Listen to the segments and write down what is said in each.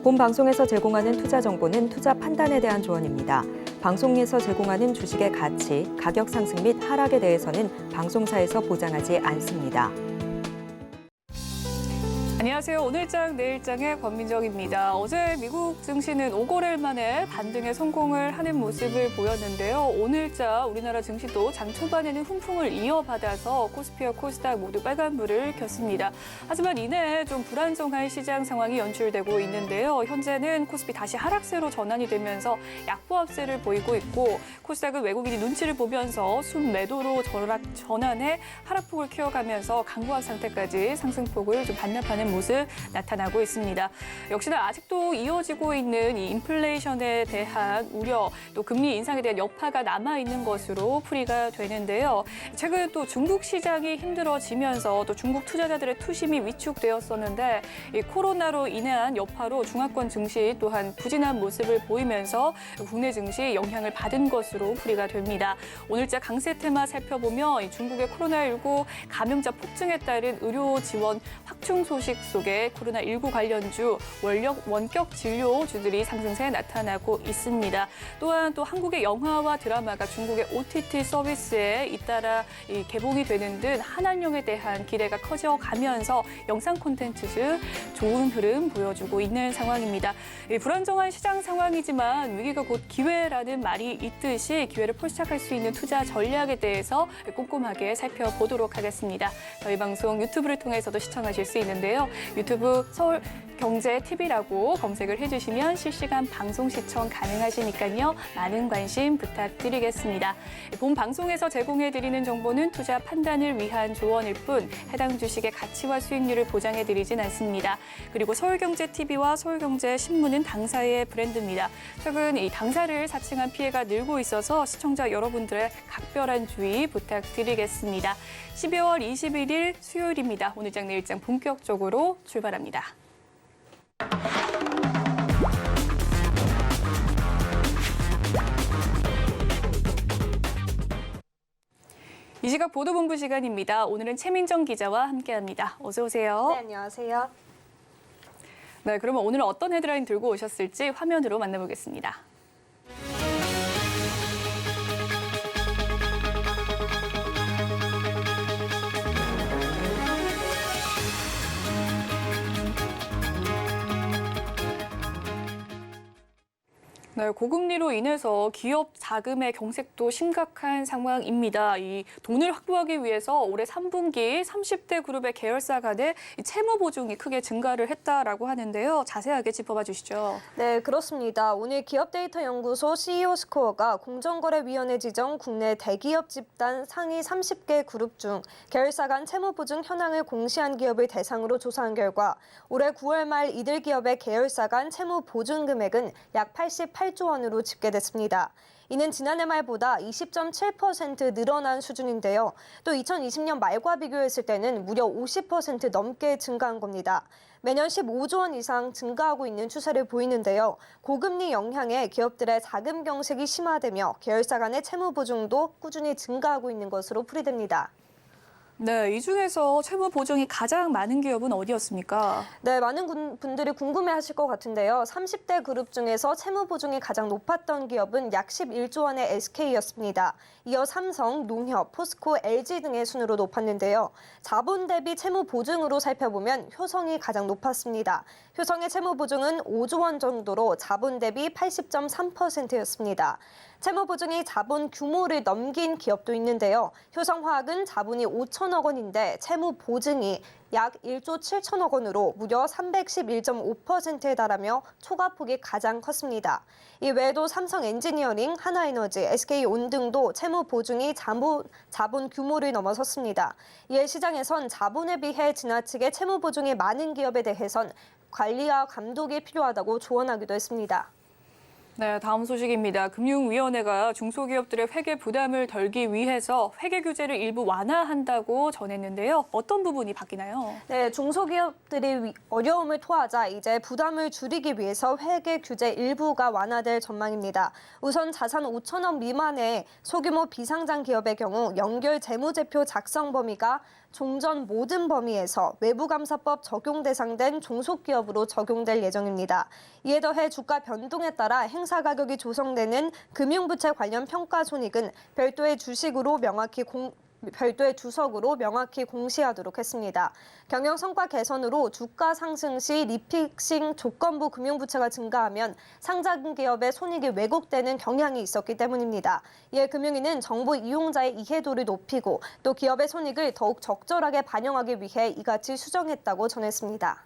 본 방송에서 제공하는 투자 정보는 투자 판단에 대한 조언입니다. 방송에서 제공하는 주식의 가치, 가격 상승 및 하락에 대해서는 방송사에서 보장하지 않습니다. 안녕하세요. 오늘장 내일장의 권민정입니다. 어제 미국 증시는 5거래일 만에 반등에 성공을 하는 모습을 보였는데요. 오늘자 우리나라 증시도 장 초반에는 훈풍을 이어받아서 코스피와 코스닥 모두 빨간불을 켰습니다. 하지만 이내 좀 불안정한 시장 상황이 연출되고 있는데요. 현재는 코스피 다시 하락세로 전환이 되면서 약보합세를 보이고 있고 코스닥은 외국인이 눈치를 보면서 순매도로 전환해 하락폭을 키워가면서 강보합 상태까지 상승폭을 좀 반납하는 모습 나타나고 있습니다. 역시나 아직도 이어지고 있는 이 인플레이션에 대한 우려, 또 금리 인상에 대한 여파가 남아있는 것으로 풀이가 되는데요. 최근 또 중국 시장이 힘들어지면서 또 중국 투자자들의 투심이 위축되었었는데 이 코로나로 인한 여파로 중화권 증시 또한 부진한 모습을 보이면서 국내 증시 영향을 받은 것으로 풀이가 됩니다. 오늘자 강세 테마 살펴보면 이 중국의 코로나19 감염자 폭증에 따른 의료 지원 확충 소식 속에 코로나19 관련주, 원격 진료주들이 상승세에 나타나고 있습니다. 또한 또 한국의 영화와 드라마가 중국의 OTT 서비스에 잇따라 개봉이 되는 등 한한령에 대한 기대가 커져가면서 영상 콘텐츠 좋은 흐름 보여주고 있는 상황입니다. 불안정한 시장 상황이지만 위기가 곧 기회라는 말이 있듯이 기회를 포착할 수 있는 투자 전략에 대해서 꼼꼼하게 살펴보도록 하겠습니다. 저희 방송 유튜브를 통해서도 시청하실 수 있는데요. 유튜브 서울경제TV라고 검색을 해주시면 실시간 방송 시청 가능하시니까요. 많은 관심 부탁드리겠습니다. 본 방송에서 제공해드리는 정보는 투자 판단을 위한 조언일 뿐 해당 주식의 가치와 수익률을 보장해드리진 않습니다. 그리고 서울경제TV와 서울경제신문은 당사의 브랜드입니다. 최근 이 당사를 사칭한 피해가 늘고 있어서 시청자 여러분들의 각별한 주의 부탁드리겠습니다. 12월 21일 수요일입니다. 오늘장 내일장 본격적으로 출발합니다. 이 시각 보도본부 시간입니다. 오늘은 최민정 기자와 함께합니다. 어서 오세요. 네, 안녕하세요. 네, 그러면 오늘은 어떤 헤드라인 들고 오셨을지 화면으로 만나보겠습니다. 네, 고금리로 인해서 기업 자금의 경색도 심각한 상황입니다. 이 돈을 확보하기 위해서 올해 3분기 30대 그룹의 계열사 간의 채무 보증이 크게 증가를 했다라고 하는데요. 자세하게 짚어봐 주시죠. 네, 그렇습니다. 오늘 기업데이터연구소 CEO 스코어가 공정거래위원회 지정 국내 대기업 집단 상위 30개 그룹 중 계열사 간 채무 보증 현황을 공시한 기업을 대상으로 조사한 결과 올해 9월 말 이들 기업의 계열사 간 채무 보증 금액은 약 88조 원으로 집계됐습니다. 이는 지난해 말보다 20.7% 늘어난 수준인데요. 또 2020년 말과 비교했을 때는 무려 50% 넘게 증가한 겁니다. 매년 15조 원 이상 증가하고 있는 추세를 보이는데요. 고금리 영향에 기업들의 자금 경색이 심화되며 계열사 간의 채무 보증도 꾸준히 증가하고 있는 것으로 풀이됩니다. 네, 이 중에서 채무 보증이 가장 많은 기업은 어디였습니까? 네, 많은 분들이 궁금해하실 것 같은데요. 30대 그룹 중에서 채무 보증이 가장 높았던 기업은 약 11조 원의 SK였습니다. 이어 삼성, 농협, 포스코, LG 등의 순으로 높았는데요. 자본 대비 채무 보증으로 살펴보면 효성이 가장 높았습니다. 효성의 채무 보증은 5조 원 정도로 자본 대비 80.3%였습니다. 채무 보증이 자본 규모를 넘긴 기업도 있는데요. 효성화학은 자본이 5천억 원인데 채무 보증이 약 1조 7천억 원으로 무려 311.5%에 달하며 초과폭이 가장 컸습니다. 이 외에도 삼성 엔지니어링, 하나에너지, SK온 등도 채무 보증이 자본 규모를 넘어섰습니다. 이에 시장에선 자본에 비해 지나치게 채무 보증이 많은 기업에 대해선 관리와 감독이 필요하다고 조언하기도 했습니다. 네, 다음 소식입니다. 금융위원회가 중소기업들의 회계 부담을 덜기 위해서 회계 규제를 일부 완화한다고 전했는데요. 어떤 부분이 바뀌나요? 네, 중소기업들이 어려움을 토하자 이제 부담을 줄이기 위해서 회계 규제 일부가 완화될 전망입니다. 우선 자산 5천억 미만의 소규모 비상장 기업의 경우 연결 재무제표 작성 범위가 종전 모든 범위에서 외부감사법 적용 대상된 종속기업으로 적용될 예정입니다. 이에 더해 주가 변동에 따라 행사 가격이 조성되는 금융부채 관련 평가 손익은 별도의 주석으로 명확히 공시하도록 했습니다. 경영 성과 개선으로 주가 상승 시 리픽싱 조건부 금융부채가 증가하면 상장 기업의 손익이 왜곡되는 경향이 있었기 때문입니다. 이에 금융위는 정보 이용자의 이해도를 높이고 또 기업의 손익을 더욱 적절하게 반영하기 위해 이같이 수정했다고 전했습니다.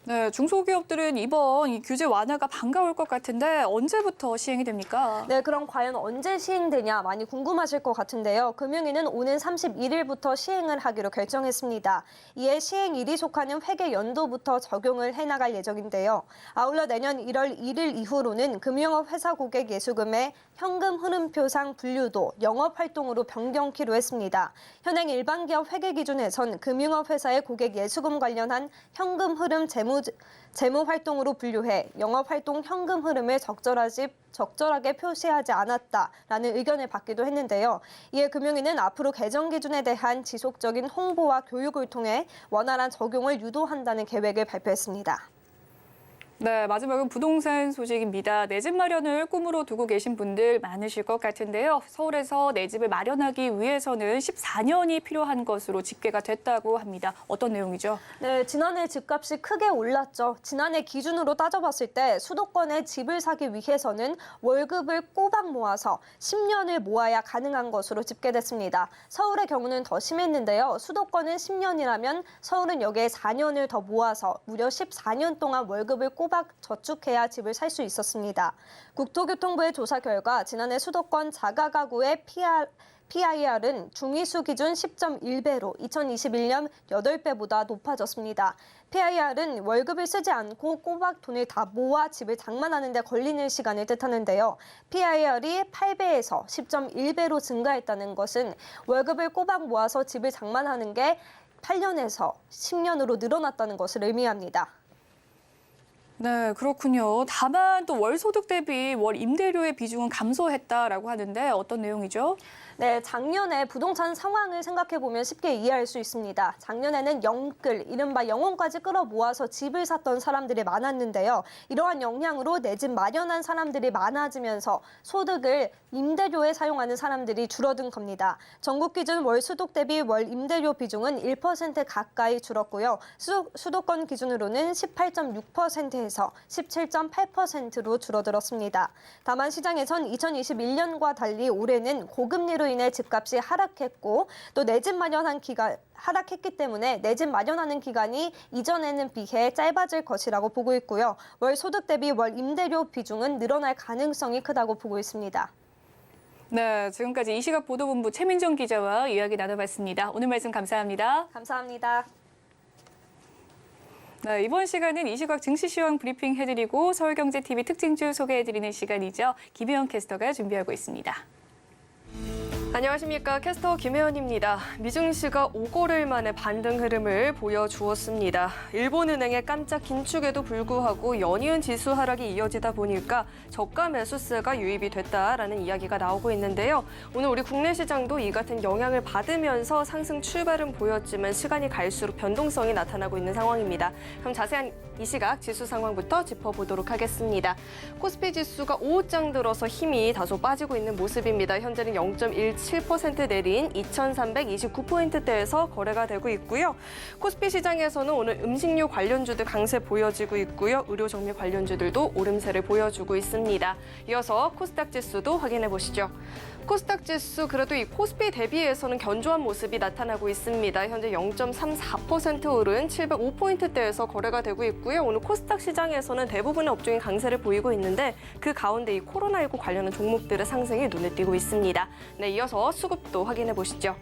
네, 중소기업들은 이번 이 규제 완화가 반가울 것 같은데 언제부터 시행이 됩니까? 네, 그럼 과연 언제 시행되냐 많이 궁금하실 것 같은데요. 금융위는 오는 31일부터 시행을 하기로 결정했습니다. 이에 시행일이 속하는 회계 연도부터 적용을 해나갈 예정인데요. 아울러 내년 1월 1일 이후로는 금융업 회사 고객 예수금의 현금 흐름표상 분류도 영업활동으로 변경키로 했습니다. 현행 일반 기업 회계 기준에선 금융업 회사의 고객 예수금 관련한 현금 흐름 재무 활동으로 분류해 영업활동 현금 흐름을 적절하게 표시하지 않았다라는 의견을 받기도 했는데요. 이에 금융위는 앞으로 개정 기준에 대한 지속적인 홍보와 교육을 통해 원활한 적용을 유도한다는 계획을 발표했습니다. 네, 마지막은 부동산 소식입니다. 내 집 마련을 꿈으로 두고 계신 분들 많으실 것 같은데요. 서울에서 내 집을 마련하기 위해서는 14년이 필요한 것으로 집계가 됐다고 합니다. 어떤 내용이죠? 네, 지난해 집값이 크게 올랐죠. 지난해 기준으로 따져봤을 때 수도권에 집을 사기 위해서는 월급을 꼬박 모아서 10년을 모아야 가능한 것으로 집계됐습니다. 서울의 경우는 더 심했는데요. 수도권은 10년이라면 서울은 여기에 4년을 더 모아서 무려 14년 동안 월급을 꼬박 저축해야 집을 살 수 있었습니다. 국토교통부의 조사 결과 지난해 수도권 자가가구의 PIR은 중위수 기준 10.1배로 2021년 8배보다 높아졌습니다. PIR은 월급을 쓰지 않고 꼬박 돈을 다 모아 집을 장만하는 데 걸리는 시간을 뜻하는데요. PIR이 8배에서 10.1배로 증가했다는 것은 월급을 꼬박 모아서 집을 장만하는 게 8년에서 10년으로 늘어났다는 것을 의미합니다. 네, 그렇군요. 다만 또 월 소득 대비 월 임대료의 비중은 감소했다라고 하는데 어떤 내용이죠? 네, 작년에 부동산 상황을 생각해보면 쉽게 이해할 수 있습니다. 작년에는 영끌, 이른바 영혼까지 끌어모아서 집을 샀던 사람들이 많았는데요. 이러한 영향으로 내 집 마련한 사람들이 많아지면서 소득을 임대료에 사용하는 사람들이 줄어든 겁니다. 전국 기준 월 소득 대비 월 임대료 비중은 1% 가까이 줄었고요. 수도권 기준으로는 18.6%에서 17.8%로 줄어들었습니다. 다만 시장에선 2021년과 달리 올해는 고금리로 인해 집값이 하락했고 또 내 집 마련한 기간 하락했기 때문에 내 집 마련하는 기간이 이전에는 비해 짧아질 것이라고 보고 있고요. 월 소득 대비 월 임대료 비중은 늘어날 가능성이 크다고 보고 있습니다. 네, 지금까지 이시각 보도본부 최민정 기자와 이야기 나눠봤습니다. 오늘 말씀 감사합니다. 감사합니다. 네, 이번 시간은 이시각 증시 시황 브리핑 해드리고 서울경제TV 특징주 소개해드리는 시간이죠. 김혜연 캐스터가 준비하고 있습니다. 안녕하십니까. 캐스터 김혜연입니다. 미증시가 5거래일 만에 반등 흐름을 보여주었습니다. 일본은행의 깜짝 긴축에도 불구하고 연이은 지수 하락이 이어지다 보니까 저가 매수세가 유입이 됐다라는 이야기가 나오고 있는데요. 오늘 우리 국내 시장도 이 같은 영향을 받으면서 상승 출발은 보였지만 시간이 갈수록 변동성이 나타나고 있는 상황입니다. 그럼 자세한 이 시각 지수 상황부터 짚어보도록 하겠습니다. 코스피 지수가 오후장 들어서 힘이 다소 빠지고 있는 모습입니다. 현재는 0.17% 내린 2,329포인트대에서 거래가 되고 있고요. 코스피 시장에서는 오늘 음식료 관련주들 강세 보여지고 있고요. 의료 정밀 관련주들도 오름세를 보여주고 있습니다. 이어서 코스닥 지수도 확인해 보시죠. 코스닥 지수 그래도 이 코스피 대비해서는 견조한 모습이 나타나고 있습니다. 현재 0.34% 오른 705포인트대에서 거래가 되고 있고요. 오늘 코스닥 시장에서는 대부분의 업종이 강세를 보이고 있는데 그 가운데 이 코로나19 관련한 종목들의 상승이 눈에 띄고 있습니다. 네, 이어서 수급도 확인해 보시죠.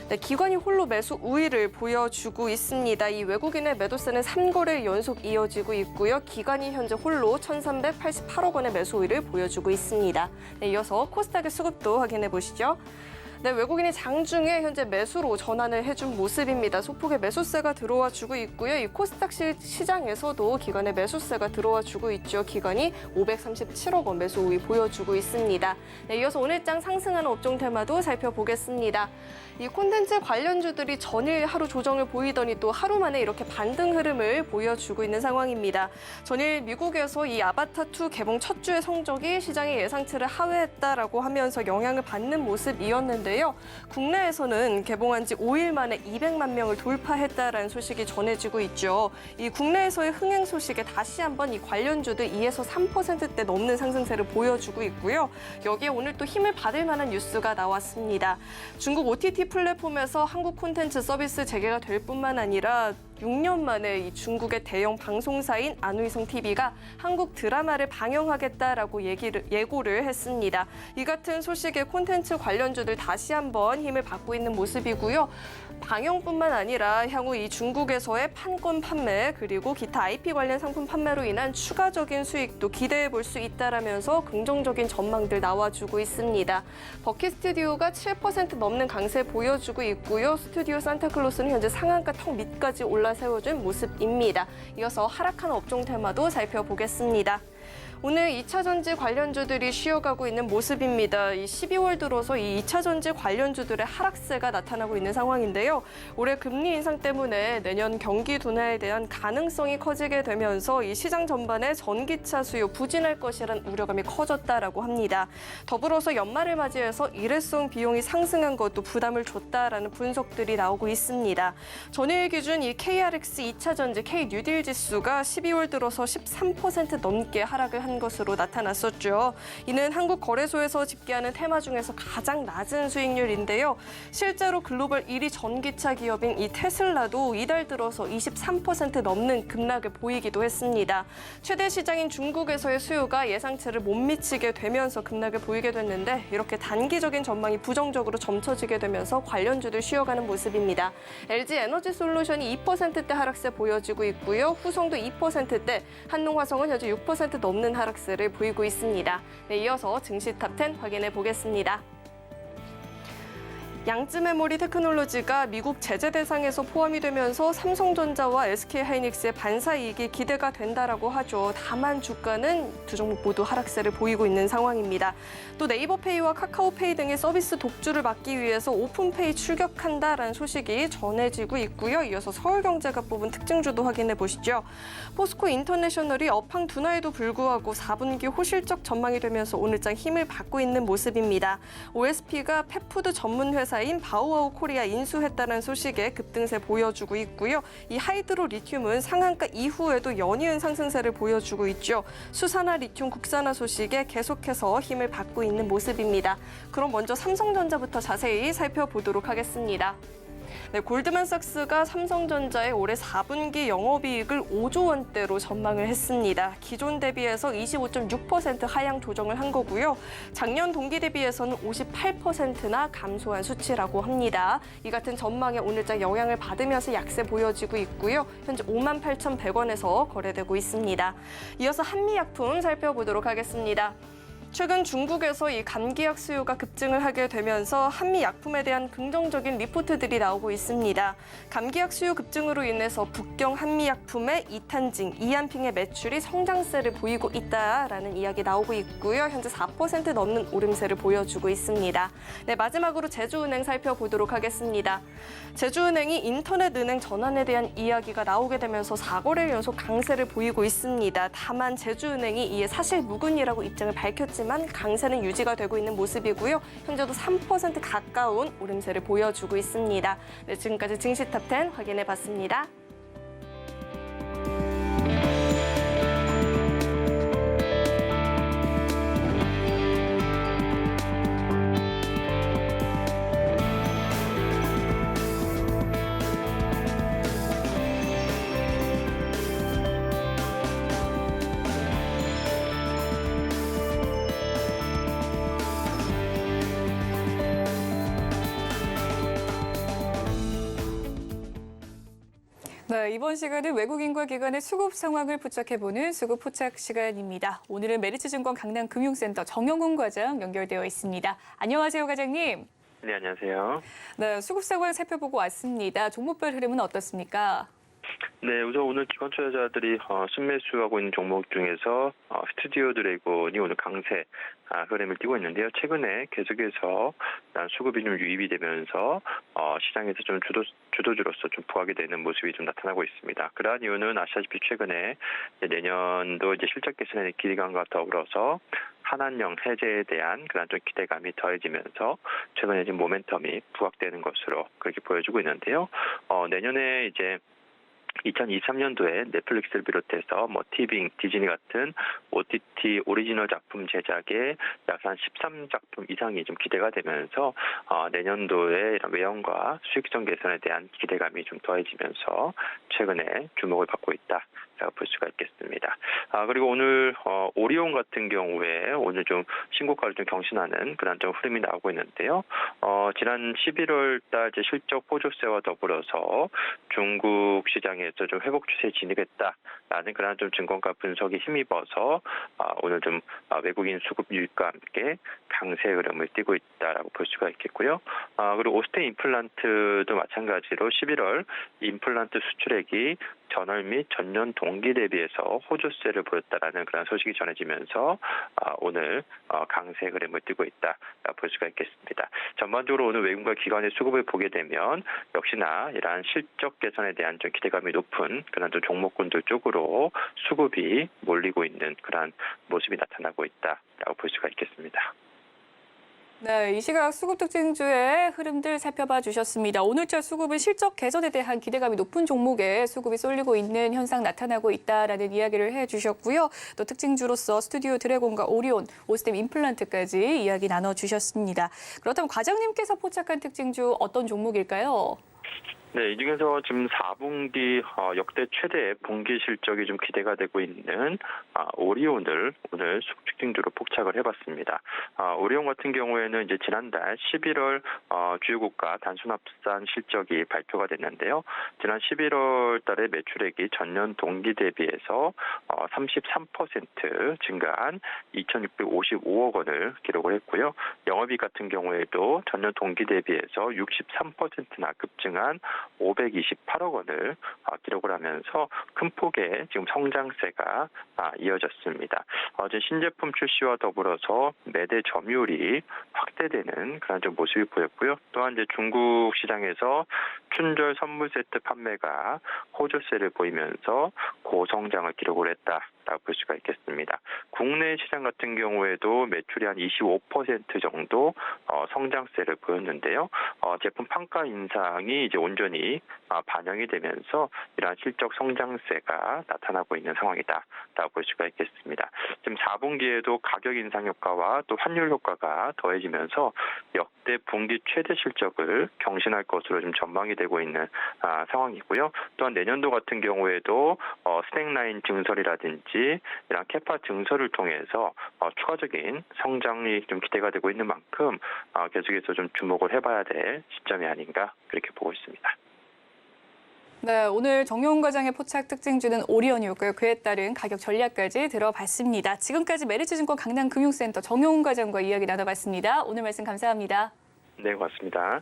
네, 기관이 홀로 매수 우위를 보여주고 있습니다. 이 외국인의 매도세는 3거래일 연속 이어지고 있고요. 기관이 현재 홀로 1,388억 원의 매수 우위를 보여주고 있습니다. 네, 이어서 코스닥의 수급도 확인해 보시죠. 네, 외국인이 장중에 현재 매수로 전환을 해준 모습입니다. 소폭의 매수세가 들어와 주고 있고요. 이 코스닥 시장에서도 기관의 매수세가 들어와 주고 있죠. 기관이 537억 원 매수 우위 보여주고 있습니다. 네, 이어서 오늘장 상승하는 업종 테마도 살펴보겠습니다. 이 콘텐츠 관련주들이 전일 하루 조정을 보이더니 또 하루 만에 이렇게 반등 흐름을 보여주고 있는 상황입니다. 전일 미국에서 이 아바타2 개봉 첫 주의 성적이 시장의 예상치를 하회했다라고 하면서 영향을 받는 모습이었는데요. 국내에서는 개봉한 지 5일 만에 200만 명을 돌파했다라는 소식이 전해지고 있죠. 이 국내에서의 흥행 소식에 다시 한번 이 관련주들 2에서 3%대 넘는 상승세를 보여주고 있고요. 여기에 오늘 또 힘을 받을 만한 뉴스가 나왔습니다. 중국 OTT 플랫폼에서 한국 콘텐츠 서비스 재개가 될 뿐만 아니라 6년 만에 이 중국의 대형 방송사인 안의성 TV가 한국 드라마를 방영하겠다라고 예고를 했습니다. 이 같은 소식에 콘텐츠 관련주들 다시 한번 힘을 받고 있는 모습이고요. 방영뿐만 아니라 향후 이 중국에서의 판권 판매 그리고 기타 IP 관련 상품 판매로 인한 추가적인 수익도 기대해 볼 수 있다라면서 긍정적인 전망들 나와주고 있습니다. 버킷 스튜디오가 7% 넘는 강세 보여주고 있고요. 스튜디오 산타클로스는 현재 상한가 턱 밑까지 올라세워준 모습입니다. 이어서 하락하는 업종 테마도 살펴보겠습니다. 오늘 2차 전지 관련주들이 쉬어가고 있는 모습입니다. 이 12월 들어서 이 2차 전지 관련주들의 하락세가 나타나고 있는 상황인데요. 올해 금리 인상 때문에 내년 경기 둔화에 대한 가능성이 커지게 되면서 이 시장 전반에 전기차 수요 부진할 것이라는 우려감이 커졌다라고 합니다. 더불어서 연말을 맞이해서 일회성 비용이 상승한 것도 부담을 줬다라는 분석들이 나오고 있습니다. 전일 기준 이 KRX 2차 전지 K뉴딜 지수가 12월 들어서 13% 넘게 하락을 한 것으로 나타났었죠. 이는 한국 거래소에서 집계하는 테마 중에서 가장 낮은 수익률인데요. 실제로 글로벌 1위 전기차 기업인 이 테슬라도 이달 들어서 23% 넘는 급락을 보이기도 했습니다. 최대 시장인 중국에서의 수요가 예상치를 못 미치게 되면서 급락을 보이게 됐는데 이렇게 단기적인 전망이 부정적으로 점쳐지게 되면서 관련주들 쉬어가는 모습입니다. LG 에너지 솔루션이 2%대 하락세 보여지고 있고요. 후성도 2%대, 한농화성은 현재 6% 넘는 하락세를 보이고 있습니다. 네, 이어서 증시 탑10 확인해 보겠습니다. 양쯔메모리 테크놀로지가 미국 제재 대상에서 포함이 되면서 삼성전자와 SK하이닉스의 반사 이익이 기대가 된다라고 하죠. 다만 주가는 두 종목 모두 하락세를 보이고 있는 상황입니다. 또 네이버페이와 카카오페이 등의 서비스 독주를 막기 위해서 오픈페이 출격한다라는 소식이 전해지고 있고요. 이어서 서울경제가 뽑은 특징주도 확인해 보시죠. 포스코 인터내셔널이 업황 둔화에도 불구하고 4분기 호실적 전망이 되면서 오늘장 힘을 받고 있는 모습입니다. OSP가 펫푸드 전문 회사인 바오아오 코리아 인수했다는 소식에 급등세 보여주고 있고요. 이 하이드로 리튬은 상한가 이후에도 연이은 상승세를 보여주고 있죠. 수산화 리튬 국산화 소식에 계속해서 힘을 받고 있는 모습입니다. 그럼 먼저 삼성전자부터 자세히 살펴보도록 하겠습니다. 네, 골드만삭스가 삼성전자의 올해 4분기 영업이익을 5조 원대로 전망을 했습니다. 기존 대비해서 25.6% 하향 조정을 한 거고요. 작년 동기 대비해서는 58%나 감소한 수치라고 합니다. 이 같은 전망에 오늘장 영향을 받으면서 약세 보여지고 있고요. 현재 58,100원에서 거래되고 있습니다. 이어서 한미약품 살펴보도록 하겠습니다. 최근 중국에서 이 감기약 수요가 급증을 하게 되면서 한미 약품에 대한 긍정적인 리포트들이 나오고 있습니다. 감기약 수요 급증으로 인해서 북경 한미 약품의 이탄징, 이안핑의 매출이 성장세를 보이고 있다라는 이야기 나오고 있고요. 현재 4% 넘는 오름세를 보여주고 있습니다. 네, 마지막으로 제주은행 살펴보도록 하겠습니다. 제주은행이 인터넷 은행 전환에 대한 이야기가 나오게 되면서 4거래일 연속 강세를 보이고 있습니다. 다만 제주은행이 이에 사실 무근이라고 입장을 밝혔지만 강세는 유지가 되고 있는 모습이고요. 현재도 3% 가까운 오름세를 보여주고 있습니다. 네, 지금까지 증시 탑10 확인해봤습니다. 네, 이번 시간은 외국인과 기관의 수급 상황을 포착해보는 수급 포착 시간입니다. 오늘은 메리츠증권 강남금융센터 정영훈 과장 연결되어 있습니다. 안녕하세요, 과장님. 네, 안녕하세요. 네, 수급 상황 살펴보고 왔습니다. 종목별 흐름은 어떻습니까? 네, 우선 오늘 기관 투자자들이 순매수하고 있는 종목 중에서 스튜디오 드래곤이 오늘 강세 흐름을 띠고 있는데요. 최근에 계속해서 수급이 좀 유입이 되면서 시장에서 좀 주도주로서 좀 부각이 되는 모습이 좀 나타나고 있습니다. 그러한 이유는 아시다시피 최근에 내년도 이제 실적 개선의 기대감과 더불어서 한한령 해제에 대한 그런 좀 기대감이 더해지면서 최근에 지금 모멘텀이 부각되는 것으로 그렇게 보여주고 있는데요. 내년에 이제 2023년도에 넷플릭스를 비롯해서 티빙, 디즈니 같은 OTT 오리지널 작품 제작에 약 한 13작품 이상이 좀 기대가 되면서 내년도에 이런 외형과 수익성 개선에 대한 기대감이 좀 더해지면서 최근에 주목을 받고 있다. 볼 수가 있겠습니다. 그리고 오늘 오리온 같은 경우에 오늘 좀 신고가를 좀 경신하는 그런 좀 흐름이 나오고 있는데요. 지난 11월 달 실적 호조세와 더불어서 중국 시장에서 좀 회복 추세에 진입했다라는 그런 좀 증권가 분석에 힘입어서 오늘 좀 외국인 수급 유입과 함께 강세 흐름을 띠고 있다라고 볼 수가 있겠고요. 그리고 오스테 임플란트도 마찬가지로 11월 임플란트 수출액이 전월 및 전년 동기 대비해서 호조세를 보였다라는 그런 소식이 전해지면서 오늘 강세 흐름을 띠고 있다라고 볼 수가 있겠습니다. 전반적으로 오늘 외국인과 기관의 수급을 보게 되면 역시나 이러한 실적 개선에 대한 좀 기대감이 높은 그런 좀 종목군들 쪽으로 수급이 몰리고 있는 그런 모습이 나타나고 있다라고 볼 수가 있겠습니다. 네, 이 시각 수급 특징주의 흐름들 살펴봐 주셨습니다. 오늘자 수급은 실적 개선에 대한 기대감이 높은 종목에 수급이 쏠리고 있는 현상 나타나고 있다라는 이야기를 해주셨고요. 또 특징주로서 스튜디오 드래곤과 오리온, 오스템 임플란트까지 이야기 나눠주셨습니다. 그렇다면 과장님께서 포착한 특징주 어떤 종목일까요? 네, 이 중에서 지금 4분기 역대 최대 분기 실적이 좀 기대가 되고 있는 오리온을 오늘 수급 특징주로 포착을 해봤습니다. 오리온 같은 경우에는 이제 지난달 11월 주요 국가 단순합산 실적이 발표가 됐는데요. 지난 11월 달에 매출액이 전년 동기 대비해서 33% 증가한 2,655억 원을 기록을 했고요. 영업이익 같은 경우에도 전년 동기 대비해서 63%나 급증한 528억 원을 기록을 하면서 큰 폭의 지금 성장세가 이어졌습니다. 어제 신제품 출시와 더불어서 매대 점유율이 확대되는 그런 좀 모습이 보였고요. 또한 이제 중국 시장에서 춘절 선물 세트 판매가 호조세를 보이면서 고성장을 기록을 했다라고 볼 수가 있겠습니다. 국내 시장 같은 경우에도 매출이 한 25% 정도 성장세를 보였는데요. 제품 판가 인상이 이제 온전히 반영이 되면서 이러한 실적 성장세가 나타나고 있는 상황이다라고 볼 수가 있겠습니다. 지금 4분기에도 가격 인상 효과와 또 환율 효과가 더해지면서 역대 분기 최대 실적을 경신할 것으로 좀 전망이 되고 있는 상황이고요. 또한 내년도 같은 경우에도 스낵라인 증설이라든지 이런 캐파 증설을 통해서 추가적인 성장이 좀 기대가 되고 있는 만큼 계속해서 좀 주목을 해봐야 될 시점이 아닌가 그렇게 보고 있습니다. 네, 오늘 정용훈 과장의 포착 특징주는 오리온이었고요. 그에 따른 가격 전략까지 들어봤습니다. 지금까지 메리츠증권 강남금융센터 정용훈 과장과 이야기 나눠봤습니다. 오늘 말씀 감사합니다. 네, 고맙습니다.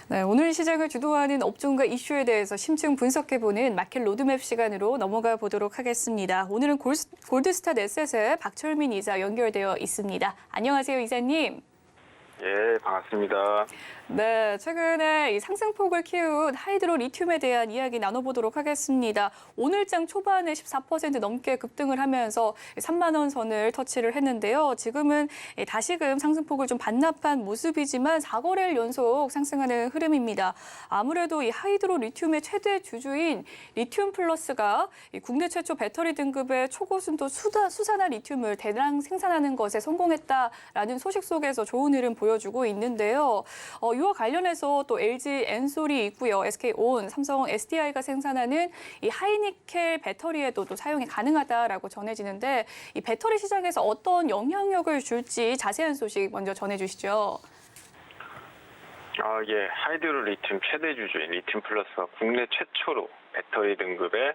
네, 오늘 시장을 주도하는 업종과 이슈에 대해서 심층 분석해보는 마켓 로드맵 시간으로 넘어가 보도록 하겠습니다. 오늘은 골드스타 넷셋의 박철민 이사 연결되어 있습니다. 안녕하세요, 이사님. 예, 반갑습니다. 네, 최근에 이 상승폭을 키운 하이드로 리튬에 대한 이야기 나눠보도록 하겠습니다. 오늘장 초반에 14% 넘게 급등을 하면서 3만 원 선을 터치를 했는데요. 지금은 다시금 상승폭을 좀 반납한 모습이지만 4거래일 연속 상승하는 흐름입니다. 아무래도 이 하이드로 리튬의 최대 주주인 리튬 플러스가 국내 최초 배터리 등급의 초고순도 수산화 리튬을 대량 생산하는 것에 성공했다라는 소식 속에서 좋은 흐름 보여주고 있는데요. 이와 관련해서 또 LG 엔솔이 있고요. SK온, 삼성 SDI가 생산하는 이 하이니켈 배터리에도 또 사용이 가능하다라고 전해지는데 이 배터리 시장에서 어떤 영향력을 줄지 자세한 소식 먼저 전해주시죠. 예, 하이드로 리튬 최대 주주인 리튬 플러스가 국내 최초로 배터리 등급의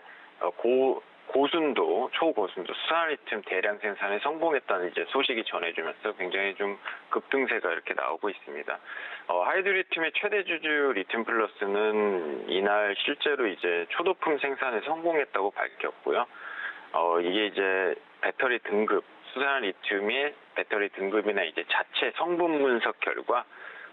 고순도, 초고순도 수산리튬 대량 생산에 성공했다는 이제 소식이 전해지면서 굉장히 좀 급등세가 이렇게 나오고 있습니다. 하이드리튬의 최대 주주 리튬 플러스는 이날 실제로 이제 초도품 생산에 성공했다고 밝혔고요. 이게 이제 배터리 등급, 수산리튬의 배터리 등급이나 이제 자체 성분 분석 결과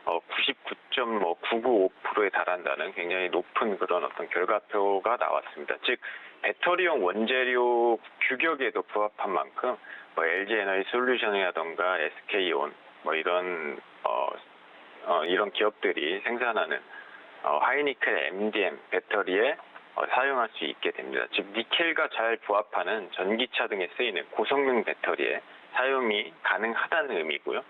99.995%에 달한다는 굉장히 높은 그런 어떤 결과표가 나왔습니다. 즉 배터리용 원재료 규격에도 부합한 만큼 LG에너지 솔루션이라던가 SK온 이런 이런 기업들이 생산하는 하이니켈 MDM 배터리에 사용할 수 있게 됩니다. 즉 니켈과 잘 부합하는 전기차 등에 쓰이는 고성능 배터리에 사용이 가능하다는 의미고요.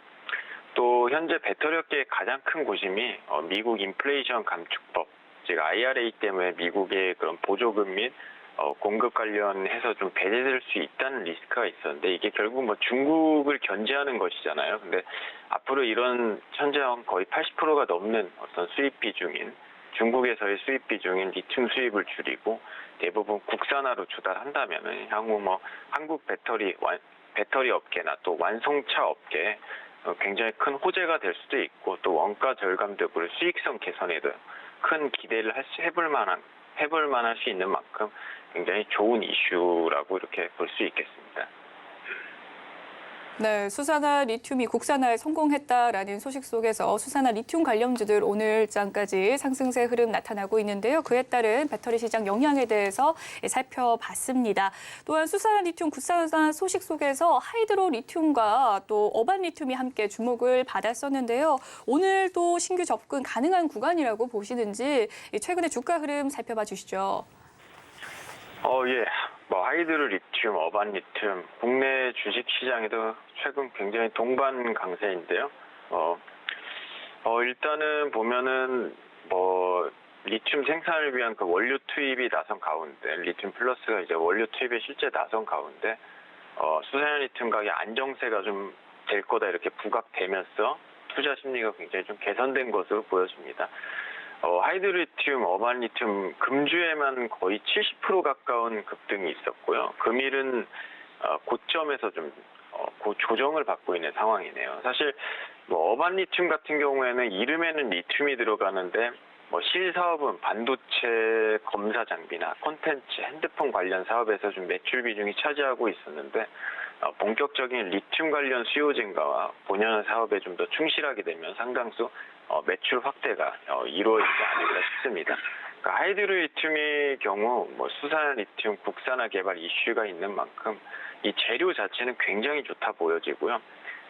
또 현재 배터리업계의 가장 큰 고심이 미국 인플레이션 감축법, 즉 IRA 때문에 미국의 그런 보조금 및 공급 관련해서 좀 배제될 수 있다는 리스크가 있었는데 이게 결국 중국을 견제하는 것이잖아요. 근데 앞으로 이런 현재 거의 80%가 넘는 어떤 수입 비중인 중국에서의 수입 비중인 리튬 수입을 줄이고 대부분 국산화로 주달한다면은 향후 한국 배터리 업계나 또 완성차 업계에 굉장히 큰 호재가 될 수도 있고 또 원가 절감 등으로 수익성 개선에도 큰 기대를 해볼 만할 수 있는 만큼 굉장히 좋은 이슈라고 이렇게 볼 수 있겠습니다. 네, 수산화 리튬이 국산화에 성공했다라는 소식 속에서 수산화 리튬 관련주들 오늘장까지 상승세 흐름 나타나고 있는데요. 그에 따른 배터리 시장 영향에 대해서 살펴봤습니다. 또한 수산화 리튬 국산화 소식 속에서 하이드로 리튬과 또 어반 리튬이 함께 주목을 받았었는데요. 오늘도 신규 접근 가능한 구간이라고 보시는지 최근의 주가 흐름 살펴봐 주시죠. 예. 하이드로 리튬, 어반 리튬, 국내 주식 시장에도 최근 굉장히 동반 강세인데요. 일단은 보면은 리튬 생산을 위한 그 원료 투입이 나선 가운데, 리튬 플러스가 이제 원료 투입에 실제 나선 가운데, 수산화 리튬 가격 안정세가 좀 될 거다 이렇게 부각되면서 투자 심리가 굉장히 좀 개선된 것으로 보여집니다. 하이드리튬, 어반 리튬 금주에만 거의 70% 가까운 급등이 있었고요. 금일은 고점에서 좀 조정을 받고 있는 상황이네요. 사실 어반 리튬 같은 경우에는 이름에는 리튬이 들어가는데 실사업은 반도체 검사 장비나 콘텐츠, 핸드폰 관련 사업에서 좀 매출 비중이 차지하고 있었는데 본격적인 리튬 관련 수요 증가와 본연 사업에 좀 더 충실하게 되면 상당수 매출 확대가 이루어지지 않을까 싶습니다. 그러니까 하이드로 리튬의 경우 수산 리튬 국산화 개발 이슈가 있는 만큼 이 재료 자체는 굉장히 좋다 보여지고요.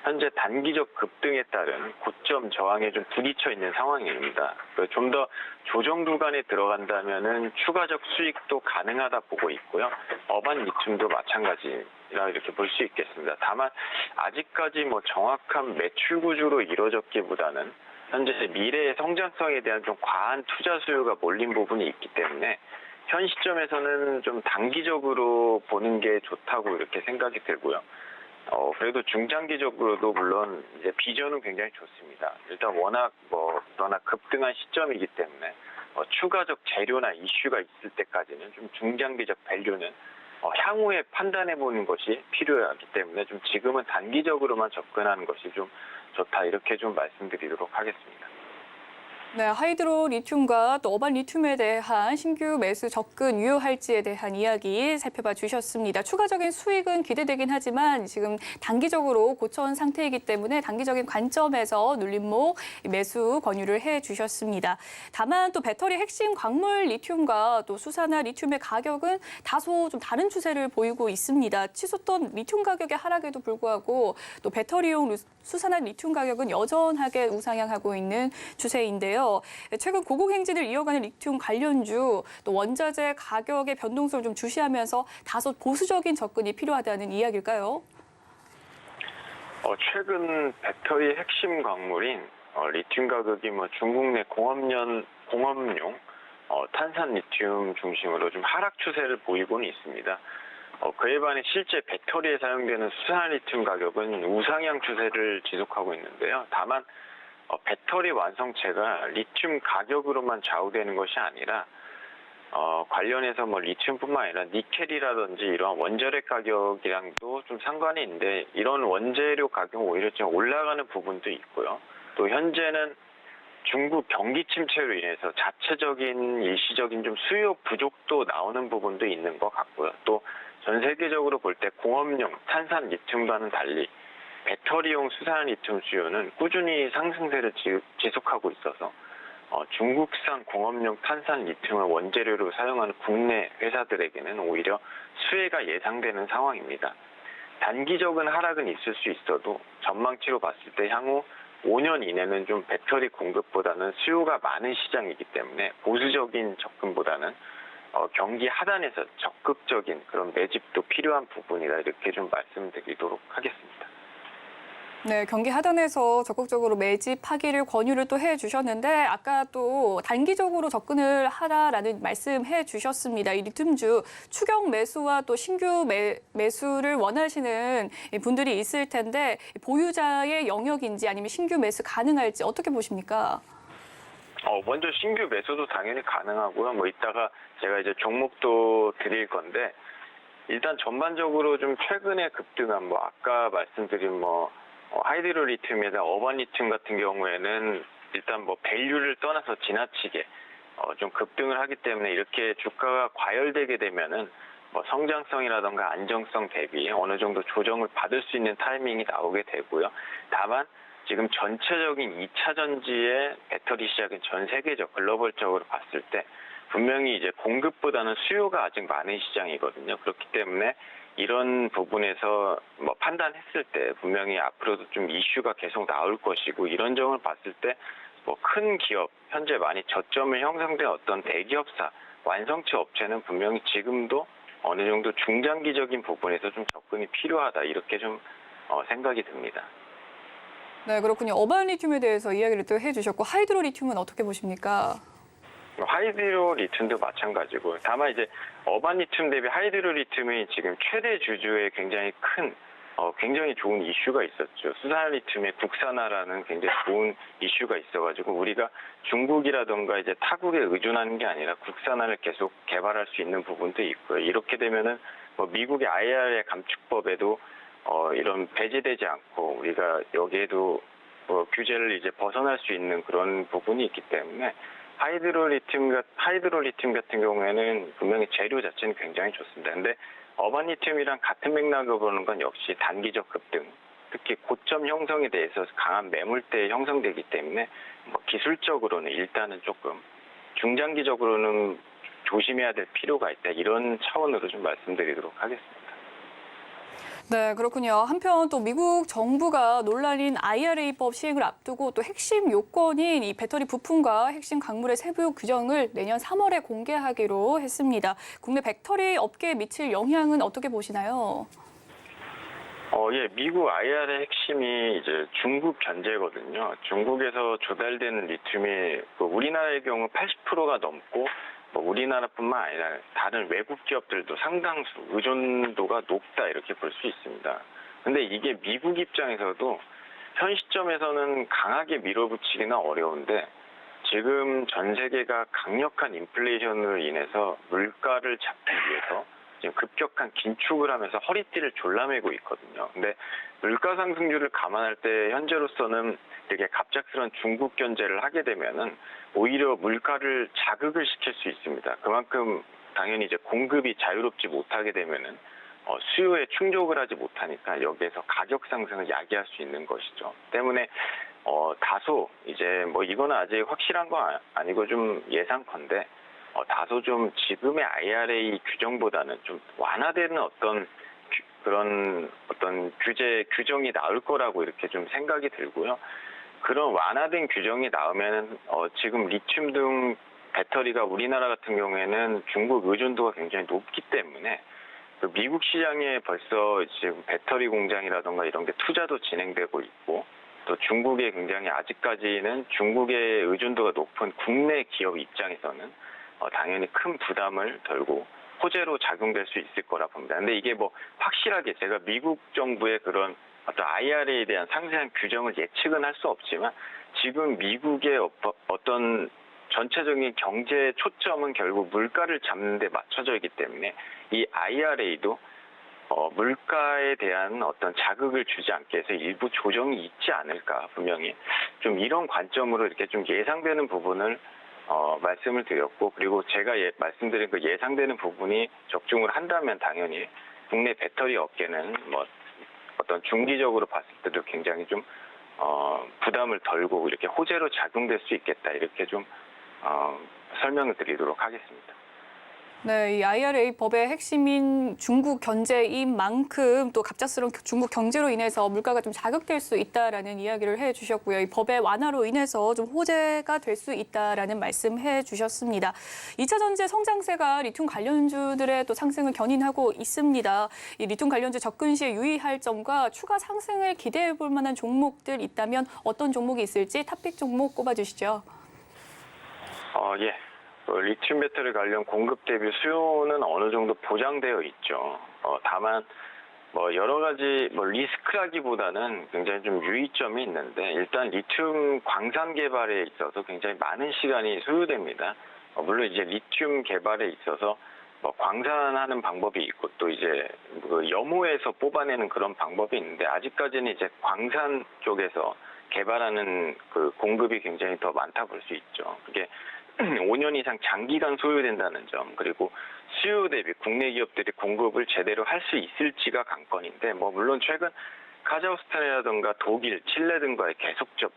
현재 단기적 급등에 따른 고점 저항에 좀 부딪혀 있는 상황입니다. 좀 더 조정 구간에 들어간다면은 추가적 수익도 가능하다 보고 있고요. 어반 리튬도 마찬가지라 이렇게 볼 수 있겠습니다. 다만 아직까지 정확한 매출 구조로 이루어졌기보다는 현재 미래의 성장성에 대한 좀 과한 투자 수요가 몰린 부분이 있기 때문에 현 시점에서는 좀 단기적으로 보는 게 좋다고 이렇게 생각이 들고요. 그래도 중장기적으로도 물론 이제 비전은 굉장히 좋습니다. 일단 워낙 급등한 시점이기 때문에 추가적 재료나 이슈가 있을 때까지는 좀 중장기적 밸류는 향후에 판단해 보는 것이 필요하기 때문에 좀 지금은 단기적으로만 접근하는 것이 좀 좋다 이렇게 좀 말씀드리도록 하겠습니다. 네, 하이드로 리튬과 또 어반 리튬에 대한 신규 매수 접근 유효할지에 대한 이야기 살펴봐 주셨습니다. 추가적인 수익은 기대되긴 하지만 지금 단기적으로 고쳐온 상태이기 때문에 단기적인 관점에서 눌림목 매수 권유를 해 주셨습니다. 다만 또 배터리 핵심 광물 리튬과 또 수산화 리튬의 가격은 다소 좀 다른 추세를 보이고 있습니다. 치솟던 리튬 가격의 하락에도 불구하고 또 배터리용 수산화 리튬 가격은 여전하게 우상향하고 있는 추세인데요. 최근 고공행진을 이어가는 리튬 관련주, 또 원자재 가격의 변동성을 좀 주시하면서 다소 보수적인 접근이 필요하다는 이야기일까요? 최근 배터리 핵심 광물인 리튬 가격이 중국 내 공업용 탄산 리튬 중심으로 좀 하락 추세를 보이고는 있습니다. 그에 반해 실제 배터리에 사용되는 수산화 리튬 가격은 우상향 추세를 지속하고 있는데요. 다만 배터리 완성체가 리튬 가격으로만 좌우되는 것이 아니라 관련해서 뭐 리튬뿐만 아니라 니켈이라든지 이런 원자력 가격이랑도 좀 상관이 있는데 이런 원재료 가격 오히려 좀 올라가는 부분도 있고요. 또 현재는 중국 경기 침체로 인해서 자체적인 일시적인 좀 수요 부족도 나오는 부분도 있는 것 같고요. 또 전 세계적으로 볼 때 공업용 탄산 리튬과는 달리 배터리용 수산 리튬 수요는 꾸준히 상승세를 지속하고 있어서 중국산 공업용 탄산 리튬을 원재료로 사용하는 국내 회사들에게는 오히려 수혜가 예상되는 상황입니다. 단기적인 하락은 있을 수 있어도 전망치로 봤을 때 향후 5년 이내는 좀 배터리 공급보다는 수요가 많은 시장이기 때문에 보수적인 접근보다는 경기 하단에서 적극적인 그런 매집도 필요한 부분이다 이렇게 좀 말씀드리도록 하겠습니다. 네, 경기 하단에서 적극적으로 매집하기를 권유를 또 해주셨는데 아까 또 단기적으로 접근을 하라라는 말씀해 주셨습니다. 이 리튬주 추격 매수와 또 신규 매수를 원하시는 분들이 있을 텐데 보유자의 영역인지 아니면 신규 매수 가능할지 어떻게 보십니까? 먼저 신규 매수도 당연히 가능하고요. 뭐 이따가 제가 이제 종목도 드릴 건데 일단 전반적으로 좀 최근에 급등한 뭐 아까 말씀드린 하이드로 리튬이나 어반 리튬 같은 경우에는 일단 뭐 밸류를 떠나서 지나치게 좀 급등을 하기 때문에 이렇게 주가가 과열되게 되면은 뭐 성장성이라던가 안정성 대비 어느 정도 조정을 받을 수 있는 타이밍이 나오게 되고요. 다만 지금 전체적인 2차 전지의 배터리 시장은 전 세계적 글로벌적으로 봤을 때 분명히 이제 공급보다는 수요가 아직 많은 시장이거든요. 그렇기 때문에 이런 부분에서 뭐 판단했을 때 분명히 앞으로도 좀 이슈가 계속 나올 것이고 이런 점을 봤을 때 뭐 큰 기업 현재 많이 저점을 형성된 어떤 대기업사 완성체 업체는 분명히 지금도 어느 정도 중장기적인 부분에서 좀 접근이 필요하다 이렇게 좀 생각이 듭니다. 네, 그렇군요. 어반 리튬에 대해서 이야기를 또 해주셨고 하이드로 리튬은 어떻게 보십니까? 하이드로 리튬도 마찬가지고 다만 이제 어반 리튬 대비 하이드로 리튬이 지금 최대 주주의 굉장히 큰 굉장히 좋은 이슈가 있었죠. 수산 리튬의 국산화라는 굉장히 좋은 이슈가 있어가지고 우리가 중국이라던가 이제 타국에 의존하는 게 아니라 국산화를 계속 개발할 수 있는 부분도 있고요. 이렇게 되면은 뭐 미국의 IRA 감축법에도 이런 배제되지 않고 우리가 여기에도 규제를 이제 벗어날 수 있는 그런 부분이 있기 때문에 하이드로 리튬 같은 경우에는 분명히 재료 자체는 굉장히 좋습니다. 근데 어반 리튬이랑 같은 맥락으로 보는 건 역시 단기적 급등, 특히 고점 형성에 대해서 강한 매물대에 형성되기 때문에 뭐 기술적으로는 일단은 조금 중장기적으로는 조심해야 될 필요가 있다. 이런 차원으로 좀 말씀드리도록 하겠습니다. 네, 그렇군요. 한편 또 미국 정부가 논란인 IRA법 시행을 앞두고 또 핵심 요건인 이 배터리 부품과 핵심 광물의 세부 규정을 내년 3월에 공개하기로 했습니다. 국내 배터리 업계에 미칠 영향은 어떻게 보시나요? 예, 미국 IRA 핵심이 이제 중국 견제거든요. 중국에서 조달되는 리튬이 우리나라의 경우 80%가 넘고 우리나라뿐만 아니라 다른 외국 기업들도 상당수 의존도가 높다 이렇게 볼 수 있습니다. 근데 이게 미국 입장에서도 현 시점에서는 강하게 밀어붙이기는 어려운데 지금 전 세계가 강력한 인플레이션으로 인해서 물가를 잡기 위해서 지금 급격한 긴축을 하면서 허리띠를 졸라매고 있거든요. 근데 물가 상승률을 감안할 때 현재로서는 이렇게 갑작스러운 중국 견제를 하게 되면은 오히려 물가를 자극을 시킬 수 있습니다. 그만큼 당연히 이제 공급이 자유롭지 못하게 되면은 수요에 충족을 하지 못하니까 여기에서 가격 상승을 야기할 수 있는 것이죠. 때문에 다소 이제 뭐 이거는 아직 확실한 건 아니고 좀 예상컨대 다소 좀 지금의 IRA 규정보다는 좀 완화되는 그런 규정이 나올 거라고 이렇게 좀 생각이 들고요. 그런 완화된 규정이 나오면 지금 리튬 등 배터리가 우리나라 같은 경우에는 중국 의존도가 굉장히 높기 때문에 미국 시장에 벌써 지금 배터리 공장이라던가 이런 게 투자도 진행되고 있고 또 중국에 굉장히 아직까지는 중국의 의존도가 높은 국내 기업 입장에서는 당연히 큰 부담을 덜고 호재로 작용될 수 있을 거라 봅니다. 근데 이게 뭐 확실하게 제가 미국 정부의 그런 어떤 IRA에 대한 상세한 규정을 예측은 할 수 없지만 지금 미국의 어떤 전체적인 경제의 초점은 결국 물가를 잡는 데 맞춰져 있기 때문에 이 IRA도 물가에 대한 어떤 자극을 주지 않게 해서 일부 조정이 있지 않을까, 분명히 좀 이런 관점으로 이렇게 좀 예상되는 부분을 말씀을 드렸고, 그리고 제가 말씀드린 그 예상되는 부분이 적중을 한다면 당연히 국내 배터리 업계는 뭐 어떤 중기적으로 봤을 때도 굉장히 좀 부담을 덜고 이렇게 호재로 작용될 수 있겠다, 이렇게 좀 설명을 드리도록 하겠습니다. 네, 이 IRA 법의 핵심인 중국 견제인 만큼 또 갑작스러운 중국 경제로 인해서 물가가 좀 자극될 수 있다라는 이야기를 해주셨고요. 이 법의 완화로 인해서 좀 호재가 될 수 있다라는 말씀해 주셨습니다. 2차 전지 성장세가 리튬 관련주들의 또 상승을 견인하고 있습니다. 이 리튬 관련주 접근 시에 유의할 점과 추가 상승을 기대해 볼 만한 종목들 있다면 어떤 종목이 있을지 탑픽 종목 꼽아주시죠. 예. 리튬 배터리 관련 공급 대비 수요는 어느 정도 보장되어 있죠. 다만 뭐 여러 가지 리스크라기보다는 굉장히 좀 유의점이 있는데, 일단 리튬 광산 개발에 있어서 굉장히 많은 시간이 소요됩니다. 물론 이제 리튬 개발에 있어서 뭐 광산하는 방법이 있고 또 이제 그 염호에서 뽑아내는 그런 방법이 있는데, 아직까지는 이제 광산 쪽에서 개발하는 그 공급이 굉장히 더 많다 볼 수 있죠. 그게 5년 이상 장기간 소요된다는 점, 그리고 수요 대비 국내 기업들이 공급을 제대로 할 수 있을지가 관건인데, 뭐 물론 최근 카자흐스탄이라든가 독일, 칠레 등과의 계속적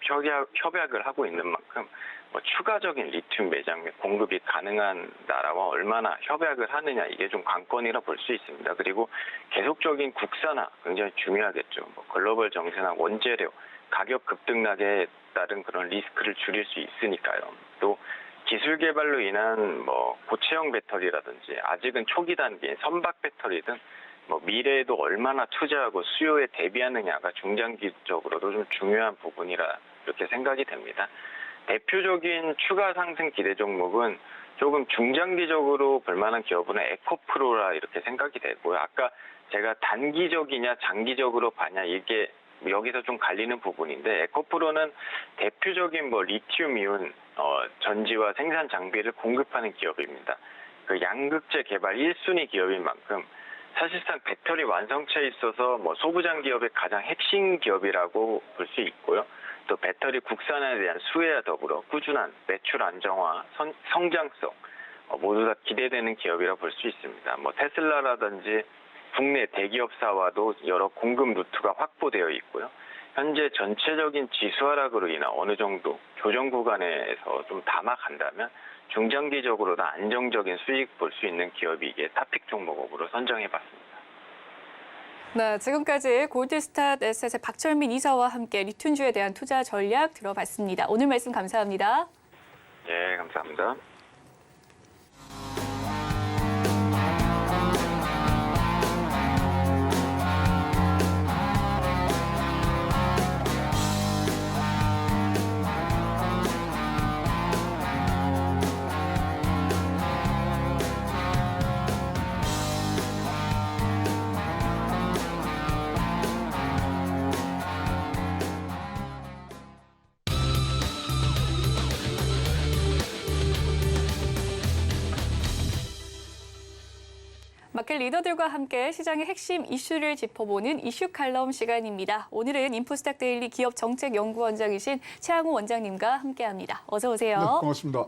협약을 하고 있는 만큼 뭐 추가적인 리튬 매장 및 공급이 가능한 나라와 얼마나 협약을 하느냐, 이게 좀 관건이라 볼 수 있습니다. 그리고 계속적인 국산화 굉장히 중요하겠죠. 뭐 글로벌 정세나 원재료 가격 급등락에 따른 그런 리스크를 줄일 수 있으니까요. 또 기술 개발로 인한 뭐 고체형 배터리라든지 아직은 초기 단계인 선박 배터리 등 뭐 미래에도 얼마나 투자하고 수요에 대비하느냐가 중장기적으로도 좀 중요한 부분이라 이렇게 생각이 됩니다. 대표적인 추가 상승 기대 종목은 조금 중장기적으로 볼만한 기업은 에코프로라 이렇게 생각이 되고요. 아까 제가 단기적이냐 장기적으로 봐냐, 이게 여기서 좀 갈리는 부분인데, 에코프로는 대표적인 뭐 리튬이온 전지와 생산 장비를 공급하는 기업입니다. 그 양극재 개발 1순위 기업인 만큼 사실상 배터리 완성차에 있어서 뭐 소부장 기업의 가장 핵심 기업이라고 볼 수 있고요. 또 배터리 국산화에 대한 수혜와 더불어 꾸준한 매출 안정화, 성장성 모두 다 기대되는 기업이라 볼 수 있습니다. 뭐 테슬라라든지 국내 대기업사와도 여러 공급 루트가 확보되어 있고요. 현재 전체적인 지수 하락으로 인한 어느 정도 조정 구간에서 좀 담아간다면 중장기적으로도 안정적인 수익 볼 수 있는 기업이 이게 탑픽 종목으로 선정해봤습니다. 네, 지금까지 골드스타트 에셋의 박철민 이사와 함께 리튬주에 대한 투자 전략 들어봤습니다. 오늘 말씀 감사합니다. 예, 감사합니다. 마켓 리더들과 함께 시장의 핵심 이슈를 짚어보는 이슈 칼럼 시간입니다. 오늘은 인포스탁 데일리 기업정책연구원장이신 최항호 원장님과 함께합니다. 어서 오세요. 네, 고맙습니다.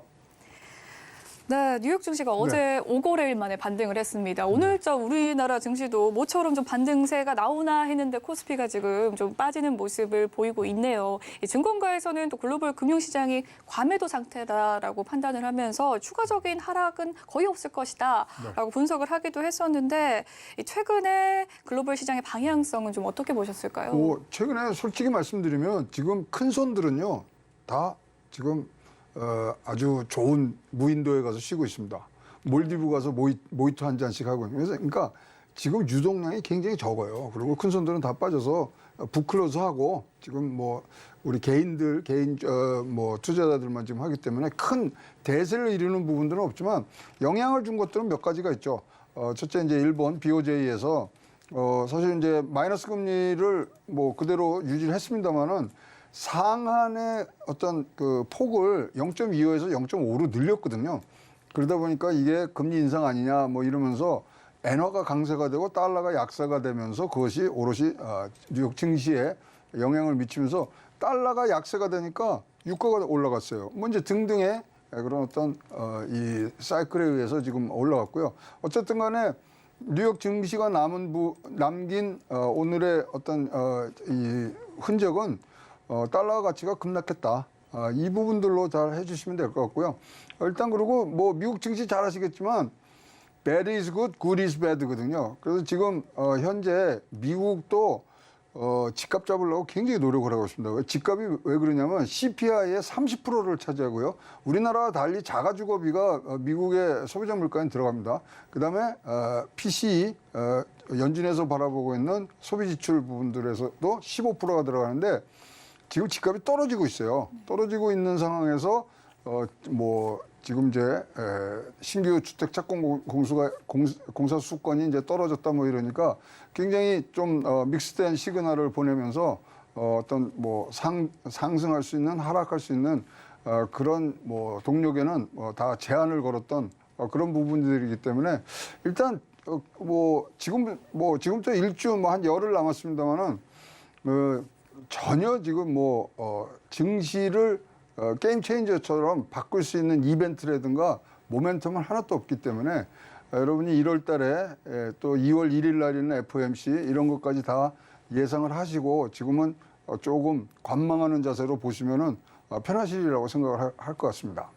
네, 뉴욕 증시가 어제 5거래일 만에 반등을 했습니다. 오늘자 우리나라 증시도 모처럼 좀 반등세가 나오나 했는데 코스피가 지금 좀 빠지는 모습을 보이고 있네요. 증권가에서는 또 글로벌 금융시장이 과매도 상태다라고 판단을 하면서 추가적인 하락은 거의 없을 것이다라고 분석을 하기도 했었는데, 최근에 글로벌 시장의 방향성은 좀 어떻게 보셨을까요? 최근에 솔직히 말씀드리면 지금 큰 손들은요 다 지금 아주 좋은 무인도에 가서 쉬고 있습니다. 몰디브 가서 모히또 한 잔씩 하고. 그러니까 지금 유동량이 굉장히 적어요. 그리고 큰 손들은 다 빠져서 북클로즈 하고 지금 뭐 우리 개인 뭐 투자자들만 지금 하기 때문에 큰 대세를 이루는 부분들은 없지만 영향을 준 것들은 몇 가지가 있죠. 첫째 이제 일본 BOJ에서 사실 이제 마이너스 금리를 뭐 그대로 유지를 했습니다만은 상한의 어떤 그 폭을 0.25에서 0.5로 늘렸거든요. 그러다 보니까 이게 금리 인상 아니냐 뭐 이러면서 엔화가 강세가 되고 달러가 약세가 되면서 그것이 오롯이 뉴욕 증시에 영향을 미치면서 달러가 약세가 되니까 유가가 올라갔어요. 뭐 이제 등등의 그런 어떤 이 사이클에 의해서 지금 올라갔고요. 어쨌든 간에 뉴욕 증시가 남긴 오늘의 어떤 이 흔적은 달러 가치가 급락했다. 이 부분들로 잘 해주시면 될 것 같고요. 일단 그리고 뭐 미국 증시 잘 아시겠지만 bad is good, good is bad거든요. 그래서 지금 현재 미국도 집값 잡으려고 굉장히 노력을 하고 있습니다. 집값이 왜 그러냐면 CPI의 30%를 차지하고요. 우리나라와 달리 자가주거비가 미국의 소비자 물가에 들어갑니다. 그다음에 PCE, 연준에서 바라보고 있는 소비지출 부분들에서도 15%가 들어가는데 지금 집값이 떨어지고 있어요. 떨어지고 있는 상황에서 뭐 지금 이제 신규 주택 착공 공사 수건이 이제 떨어졌다 뭐 이러니까 굉장히 좀 믹스된 시그널을 보내면서 어떤 뭐 상승할 수 있는 하락할 수 있는 그런 뭐 동력에는 다 제한을 걸었던 그런 부분들이기 때문에 일단 지금부터 일주 뭐 한 열흘 남았습니다만은 전혀 지금 증시를 게임 체인저처럼 바꿀 수 있는 이벤트라든가 모멘텀은 하나도 없기 때문에 여러분이 1월 달에 또 2월 1일 날 있는 FOMC 이런 것까지 다 예상을 하시고 지금은 조금 관망하는 자세로 보시면은 편하시리라고 생각을 할 것 같습니다.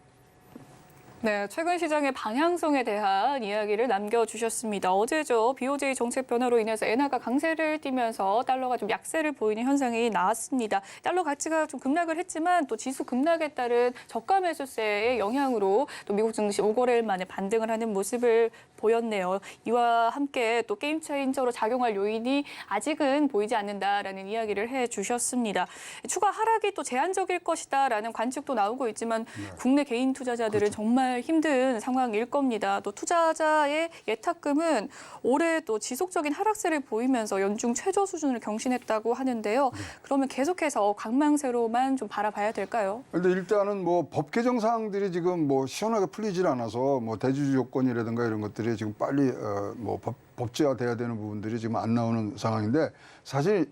네, 최근 시장의 방향성에 대한 이야기를 남겨주셨습니다. 어제죠. BOJ 정책 변화로 인해서 엔화가 강세를 띠면서 달러가 좀 약세를 보이는 현상이 나왔습니다. 달러 가치가 좀 급락을 했지만 또 지수 급락에 따른 저가 매수세의 영향으로 또 미국 증시 5거래일 만에 반등을 하는 모습을 보였네요. 이와 함께 또 게임 체인저로 작용할 요인이 아직은 보이지 않는다라는 이야기를 해주셨습니다. 추가 하락이 또 제한적일 것이다라는 관측도 나오고 있지만 국내 개인 투자자들은 정말 힘든 상황일 겁니다. 또 투자자의 예탁금은 올해 또 지속적인 하락세를 보이면서 연중 최저 수준을 경신했다고 하는데요. 그러면 계속해서 강망세로만 좀 바라봐야 될까요? 근데 일단은 뭐 법 개정 사항들이 지금 뭐 시원하게 풀리질 않아서 뭐 대주주 요건이라든가 이런 것들이 지금 빨리 뭐 법제화돼야 되는 부분들이 지금 안 나오는 상황인데 사실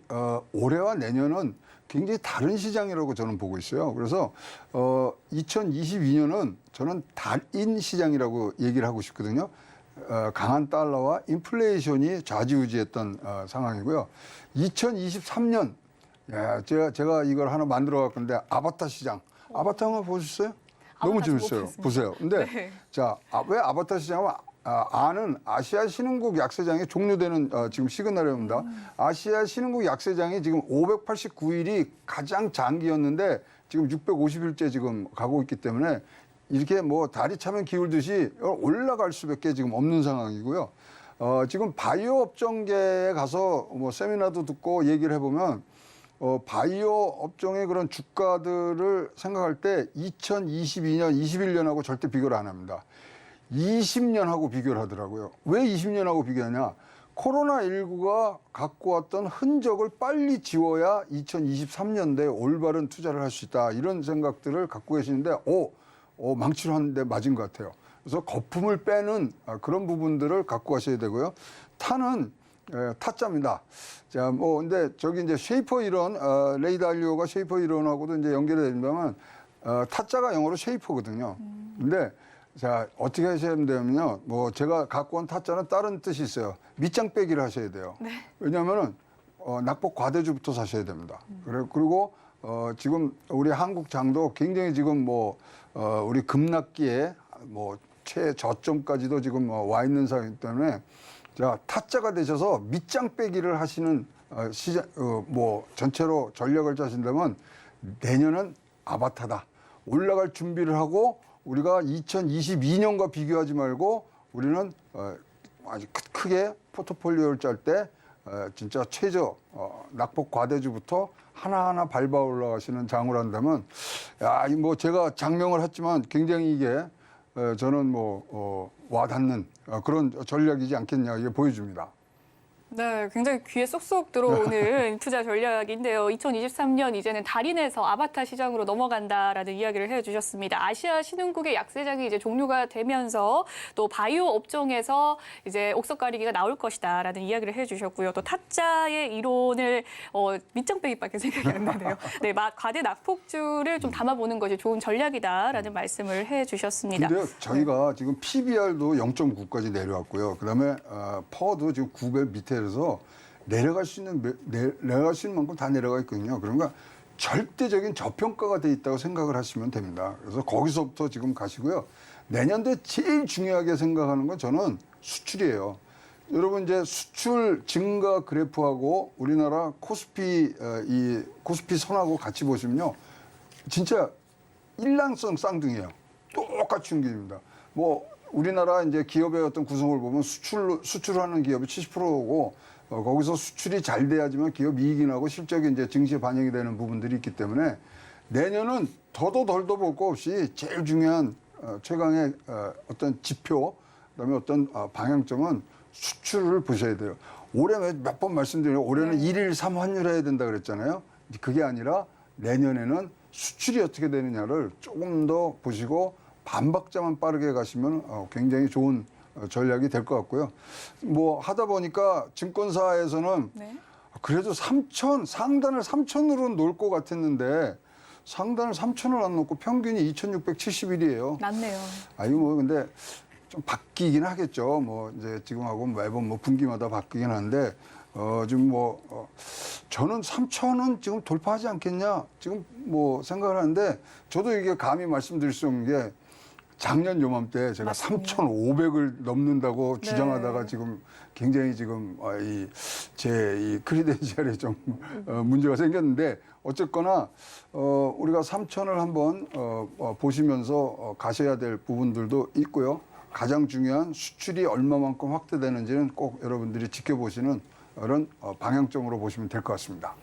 올해와 내년은 굉장히 다른 시장이라고 저는 보고 있어요. 그래서 2022년은 저는 달인 시장이라고 얘기를 하고 싶거든요. 강한 달러와 인플레이션이 좌지우지했던 상황이고요. 2023년 제가 이걸 하나 만들어 갖고 있는데 아바타 시장. 아바타 한번 보셨어요? 너무 재밌어요. 보세요. 근데 네. 자, 왜 아바타 시장은 아는 아시아 신흥국 약세장이 종료되는 지금 시그널입니다. 아시아 신흥국 약세장이 지금 589일이 가장 장기였는데 지금 650일째 지금 가고 있기 때문에 이렇게 뭐 다리 차면 기울듯이 올라갈 수밖에 지금 없는 상황이고요. 지금 바이오 업종계에 가서 뭐 세미나도 듣고 얘기를 해보면 바이오 업종의 그런 주가들을 생각할 때 2022년, 21년하고 절대 비교를 안 합니다. 20년하고 비교를 하더라고요. 왜 20년하고 비교하냐? 코로나19가 갖고 왔던 흔적을 빨리 지워야 2023년대에 올바른 투자를 할 수 있다. 이런 생각들을 갖고 계시는데, 망치로 한 대 맞은 것 같아요. 그래서 거품을 빼는 그런 부분들을 갖고 가셔야 되고요. 타는 타짜입니다. 자, 근데 저기 이제 쉐이퍼 이론, 레이 달리오가 쉐이퍼 이론하고도 이제 연결이 된다면, 타짜가 영어로 쉐이퍼거든요. 근데 자, 어떻게 하셔야 되냐면요. 제가 갖고 온 타짜는 다른 뜻이 있어요. 밑장 빼기를 하셔야 돼요. 네. 왜냐면은, 낙폭 과대주부터 사셔야 됩니다. 그리고, 지금 우리 한국장도 굉장히 지금 우리 급락기에 최저점까지도 지금 와 있는 상황이기 때문에 자, 타짜가 되셔서 밑장 빼기를 하시는 시장, 전체로 전략을 짜신다면 내년은 아바타다. 올라갈 준비를 하고 우리가 2022년과 비교하지 말고 우리는 아주 크게 포트폴리오를 짤 때 진짜 최저 낙폭 과대주부터 하나하나 밟아 올라가시는 장을 한다면 제가 장명을 했지만 굉장히 이게 저는 와닿는 그런 전략이지 않겠냐 이게 보여줍니다. 네, 굉장히 귀에 쏙쏙 들어오는 투자 전략인데요. 2023년 이제는 달인에서 아바타 시장으로 넘어간다라는 이야기를 해주셨습니다. 아시아 신흥국의 약세장이 이제 종료가 되면서 또 바이오 업종에서 이제 옥석 가리기가 나올 것이다라는 이야기를 해주셨고요. 또 타짜의 이론을 밑장빼기밖에 생각이 안 나네요. 네, 과대 낙폭주를 좀 담아보는 것이 좋은 전략이다라는 말씀을 해주셨습니다. 근데 저희가 지금 PBR도 0.9까지 내려왔고요. 그다음에 퍼도 지금 9배 밑에서 내려갈 수 있는 만큼 다 내려가 있거든요. 그러니까 절대적인 저평가가 돼 있다고 생각을 하시면 됩니다. 그래서 거기서부터 지금 가시고요. 내년도에 제일 중요하게 생각하는 건 저는 수출이에요. 여러분 이제 수출 증가 그래프하고 우리나라 코스피 코스피 선하고 같이 보시면요. 진짜 일란성 쌍둥이에요. 똑같이 움직입니다. 뭐 우리나라 이제 기업의 어떤 구성을 보면 수출하는 기업이 70%고 거기서 수출이 잘 돼야지만 기업 이익이 나고 실적이 이제 증시에 반영이 되는 부분들이 있기 때문에 내년은 더도 덜도 볼 거 없이 제일 중요한 최강의 어떤 지표 그다음에 어떤 방향점은 수출을 보셔야 돼요. 올해 몇 번 말씀드려요. 올해는 1일 3환율 해야 된다 그랬잖아요. 그게 아니라 내년에는 수출이 어떻게 되느냐를 조금 더 보시고 반박자만 빠르게 가시면 굉장히 좋은 전략이 될 것 같고요. 뭐 하다 보니까 증권사에서는 네. 그래도 상단을 3,000으로 놓을 것 같았는데 상단을 3,000을 안 놓고 평균이 2,671이에요. 낮네요. 아이고 뭐 근데 좀 바뀌긴 하겠죠. 뭐 이제 지금하고 매번 뭐 분기마다 바뀌긴 하는데 지금 저는 3,000은 지금 돌파하지 않겠냐 지금 뭐 생각을 하는데 저도 이게 감히 말씀드릴 수 없는 게 작년 요맘때 제가 3,500을 넘는다고 주장하다가 지금 굉장히 지금 제 크리덴셜에 좀 문제가 생겼는데 어쨌거나 우리가 3,000을 한번 보시면서 가셔야 될 부분들도 있고요. 가장 중요한 수출이 얼마만큼 확대되는지는 꼭 여러분들이 지켜보시는 그런 방향점으로 보시면 될 것 같습니다.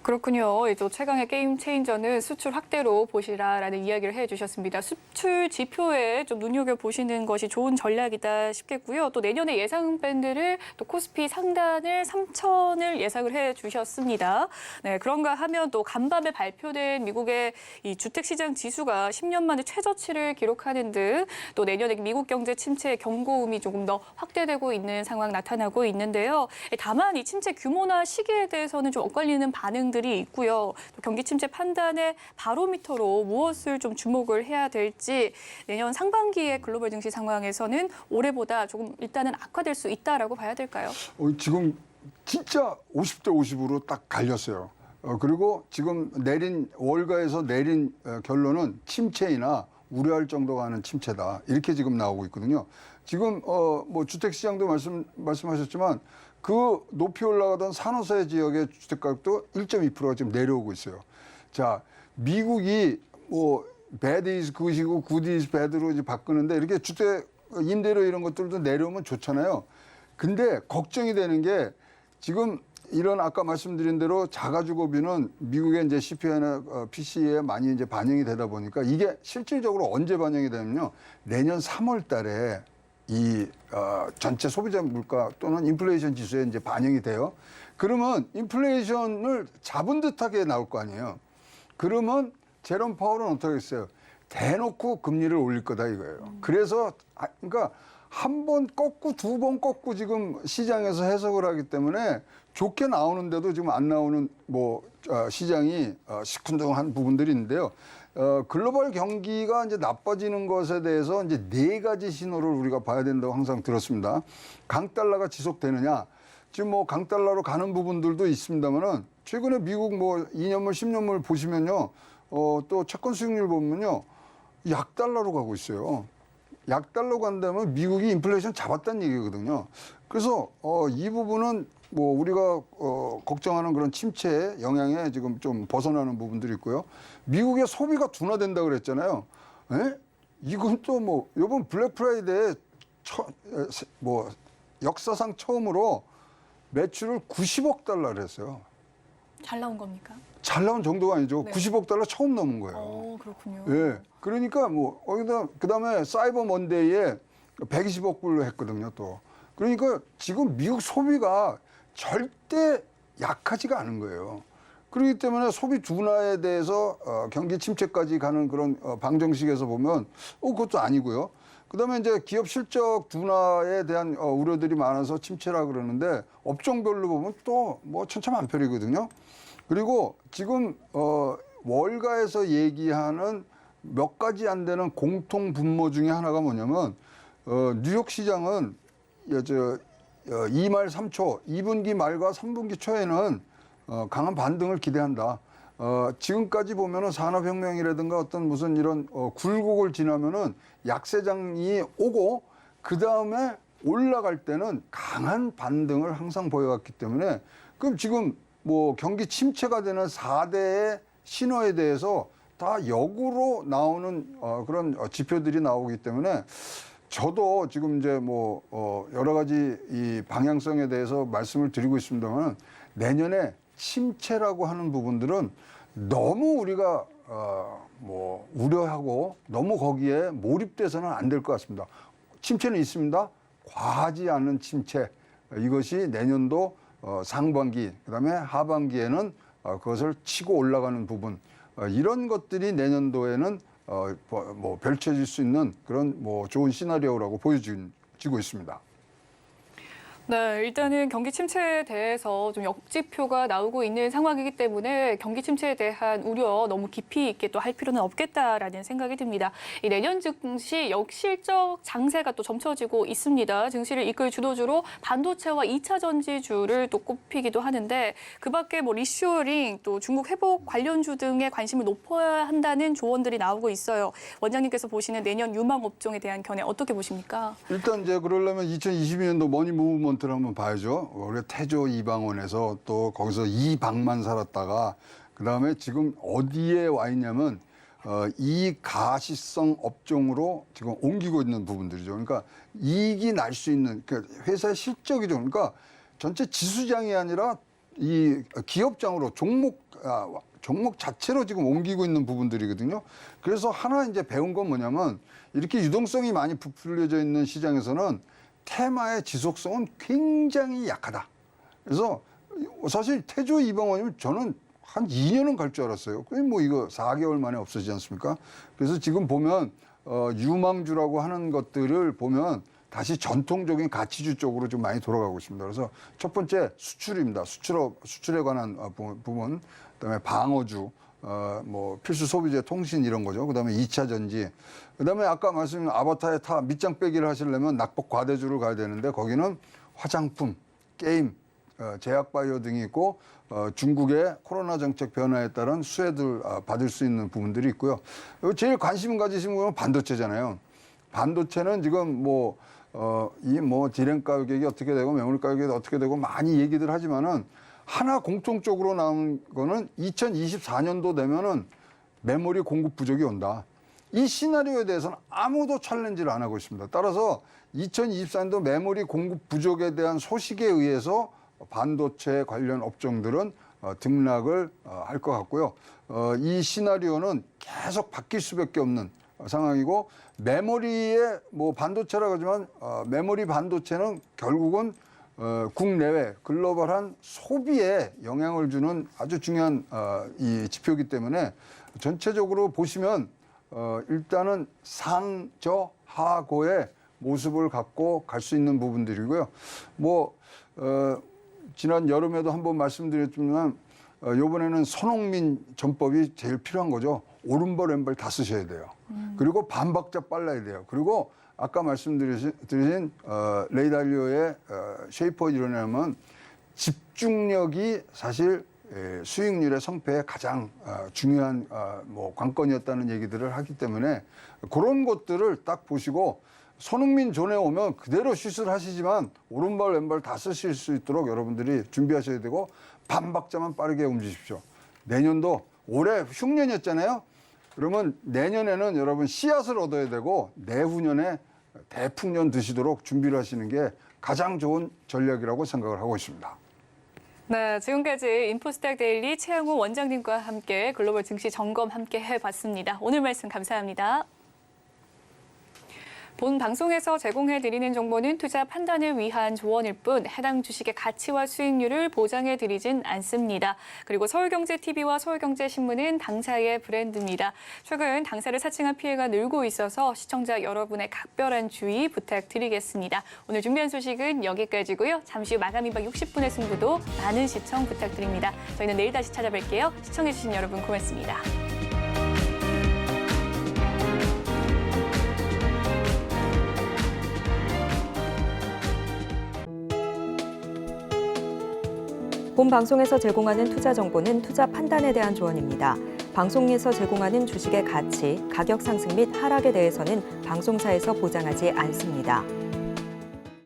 그렇군요. 또 최강의 게임 체인저는 수출 확대로 보시라라는 이야기를 해주셨습니다. 수출 지표에 좀 눈여겨보시는 것이 좋은 전략이다 싶겠고요. 또 내년에 예상 밴드를 또 코스피 상단을 3,000을 예상을 해주셨습니다. 네, 그런가 하면 또 간밤에 발표된 미국의 이 주택시장 지수가 10년 만에 최저치를 기록하는 등 또 내년에 미국 경제 침체의 경고음이 조금 더 확대되고 있는 상황 나타나고 있는데요. 다만 이 침체 규모나 시기에 대해서는 좀 엇갈리는 반응들이 있고요. 또 경기 침체 판단의 바로미터로 무엇을 좀 주목을 해야 될지 내년 상반기의 글로벌 증시 상황에서는 올해보다 조금 일단은 악화될 수 있다라고 봐야 될까요? 지금 진짜 50대 50으로 딱 갈렸어요. 그리고 지금 월가에서 내린 결론은 침체이나 우려할 정도가 하는 침체다. 이렇게 지금 나오고 있거든요. 지금 뭐 주택시장도 말씀하셨지만 그 높이 올라가던 산호세 지역의 주택가격도 1.2%가 지금 내려오고 있어요. 자, 미국이 뭐 bad is good이고 good is bad로 이제 바꾸는데 이렇게 주택 임대료 이런 것들도 내려오면 좋잖아요. 근데 걱정이 되는 게 지금 이런 아까 말씀드린 대로 자가주거비는 미국의 이제 CPI나 PC에 많이 이제 반영이 되다 보니까 이게 실질적으로 언제 반영이 되냐면요. 내년 3월 달에 이 전체 소비자 물가 또는 인플레이션 지수에 이제 반영이 돼요. 그러면 인플레이션을 잡은 듯하게 나올 거 아니에요. 그러면 제롬 파월은 어떻게 했어요? 대놓고 금리를 올릴 거다 이거예요. 그래서 그러니까 한 번 꺾고 두 번 꺾고 지금 시장에서 해석을 하기 때문에 좋게 나오는데도 지금 안 나오는 시장이 시큰둥한 부분들이 있는데요. 글로벌 경기가 이제 나빠지는 것에 대해서 이제 4가지 신호를 우리가 봐야 된다고 항상 들었습니다. 강달러가 지속되느냐. 지금 뭐 강달러로 가는 부분들도 있습니다만은 최근에 미국 뭐 2년물, 10년물 보시면요. 또 채권 수익률 보면요. 약달러로 가고 있어요. 약달러 간다면 미국이 인플레이션 잡았다는 얘기거든요. 그래서 이 부분은 뭐 우리가 걱정하는 그런 침체의 영향에 지금 좀 벗어나는 부분들이 있고요. 미국의 소비가 둔화된다 그랬잖아요. 에? 이건 또 뭐 이번 블랙 프라이데이에 역사상 처음으로 매출을 90억 달러를 했어요. 잘 나온 겁니까? 잘 나온 정도가 아니죠. 네. 90억 달러 처음 넘은 거예요. 그렇군요. 예. 그러니까 뭐 그다음에 사이버 먼데이에 120억 불로 했거든요. 또 그러니까 지금 미국 소비가 절대 약하지가 않은 거예요. 그렇기 때문에 소비 둔화에 대해서 경기 침체까지 가는 그런 방정식에서 보면 그것도 아니고요. 그다음에 이제 기업 실적 둔화에 대한 우려들이 많아서 침체라 그러는데 업종별로 보면 또 뭐 천차만별이거든요. 그리고 지금 월가에서 얘기하는 몇 가지 안 되는 공통 분모 중에 하나가 뭐냐면 뉴욕 시장은 2말 3초, 2분기 말과 3분기 초에는 강한 반등을 기대한다. 지금까지 보면은 산업혁명이라든가 어떤 무슨 이런 굴곡을 지나면은 약세장이 오고 그 다음에 올라갈 때는 강한 반등을 항상 보여왔기 때문에 그럼 지금 뭐 경기 침체가 되는 4대의 신호에 대해서 다 역으로 나오는 그런 지표들이 나오기 때문에 저도 지금 이제 뭐 여러 가지 이 방향성에 대해서 말씀을 드리고 있습니다만 내년에 침체라고 하는 부분들은 너무 우리가 뭐 우려하고 너무 거기에 몰입돼서는 안 될 것 같습니다. 침체는 있습니다. 과하지 않은 침체. 이것이 내년도 상반기 그다음에 하반기에는 그것을 치고 올라가는 부분. 이런 것들이 내년도에는 뭐 펼쳐질 수 있는 그런 뭐 좋은 시나리오라고 보여지고 있습니다. 네, 일단은 경기 침체에 대해서 좀 역지표가 나오고 있는 상황이기 때문에 경기 침체에 대한 우려 너무 깊이 있게 또 할 필요는 없겠다라는 생각이 듭니다. 이 내년 증시 역실적 장세가 또 점쳐지고 있습니다. 증시를 이끌 주도주로 반도체와 2차 전지주를 또 꼽히기도 하는데 그밖에 뭐 리쇼어링 또 중국 회복 관련주 등의 관심을 높여야 한다는 조언들이 나오고 있어요. 원장님께서 보시는 내년 유망 업종에 대한 견해 어떻게 보십니까? 일단 이제 그러려면 2022년도 머니 무브먼트를 한번 봐야죠. 우리가 태조 이방원에서 또 거기서 2박만 살았다가 그다음에 지금 어디에 와 있냐면 이 가시성 업종으로 지금 옮기고 있는 부분들이죠. 그러니까 이익이 날 수 있는 그러니까 회사의 실적이죠. 그러니까 전체 지수장이 아니라 이 기업장으로 종목 자체로 지금 옮기고 있는 부분들이거든요. 그래서 하나 이제 배운 건 뭐냐면 이렇게 유동성이 많이 부풀려져 있는 시장에서는 테마의 지속성은 굉장히 약하다. 그래서 사실 태조 이방원이면 저는 한 2년은 갈 줄 알았어요. 그게 뭐 이거 4개월 만에 없어지지 않습니까? 그래서 지금 보면 유망주라고 하는 것들을 보면 다시 전통적인 가치주 쪽으로 좀 많이 돌아가고 있습니다. 그래서 첫 번째 수출입니다. 수출에 관한 부분, 그다음에 방어주, 뭐 필수 소비재 통신 이런 거죠. 그다음에 2차 전지, 그다음에 아까 말씀드린 아바타에 타 밑장 빼기를 하시려면 낙폭 과대주를 가야 되는데 거기는 화장품, 게임, 제약 바이오 등이 있고 중국의 코로나 정책 변화에 따른 수혜들 받을 수 있는 부분들이 있고요. 제일 관심 가지신 부분은 반도체잖아요. 반도체는 지금 이 디램 가격이 어떻게 되고 메모리 가격이 어떻게 되고 많이 얘기들 하지만은 하나 공통적으로 나온 거는 2024년도 되면은 메모리 공급 부족이 온다. 이 시나리오에 대해서는 아무도 챌린지를 안 하고 있습니다. 따라서 2024년도 메모리 공급 부족에 대한 소식에 의해서 반도체 관련 업종들은 등락을 할 것 같고요. 이 시나리오는 계속 바뀔 수밖에 없는 상황이고 메모리에 뭐 반도체라고 하지만 메모리 반도체는 결국은 국내외 글로벌한 소비에 영향을 주는 아주 중요한 이 지표이기 때문에 전체적으로 보시면 일단은 상저하고의 모습을 갖고 갈 수 있는 부분들이고요. 지난 여름에도 한번 말씀드렸지만 이번에는 손흥민 전법이 제일 필요한 거죠. 오른발 왼발 다 쓰셔야 돼요. 그리고 반박자 빨라야 돼요. 그리고 아까 말씀드린 레이 달리오의 쉐이퍼 이론이라면 집중력이 사실 수익률의 성패의 가장 중요한 관건이었다는 얘기들을 하기 때문에 그런 것들을 딱 보시고 손흥민 존에 오면 그대로 슛을 하시지만 오른발 왼발 다 쓰실 수 있도록 여러분들이 준비하셔야 되고 반박자만 빠르게 움직이십시오. 내년도 올해 흉년이었잖아요. 그러면 내년에는 여러분 씨앗을 얻어야 되고 내후년에 대풍년 드시도록 준비를 하시는 게 가장 좋은 전략이라고 생각을 하고 있습니다. 네, 지금까지 인포스닥 데일리 최영우 원장님과 함께 글로벌 증시 점검 함께 해봤습니다. 오늘 말씀 감사합니다. 본 방송에서 제공해드리는 정보는 투자 판단을 위한 조언일 뿐 해당 주식의 가치와 수익률을 보장해드리진 않습니다. 그리고 서울경제TV와 서울경제신문은 당사의 브랜드입니다. 최근 당사를 사칭한 피해가 늘고 있어서 시청자 여러분의 각별한 주의 부탁드리겠습니다. 오늘 준비한 소식은 여기까지고요. 잠시 후 마감 2박 60분의 승부도 많은 시청 부탁드립니다. 저희는 내일 다시 찾아뵐게요. 시청해주신 여러분 고맙습니다. 본 방송에서 제공하는 투자 정보는 투자 판단에 대한 조언입니다. 방송에서 제공하는 주식의 가치, 가격 상승 및 하락에 대해서는 방송사에서 보장하지 않습니다.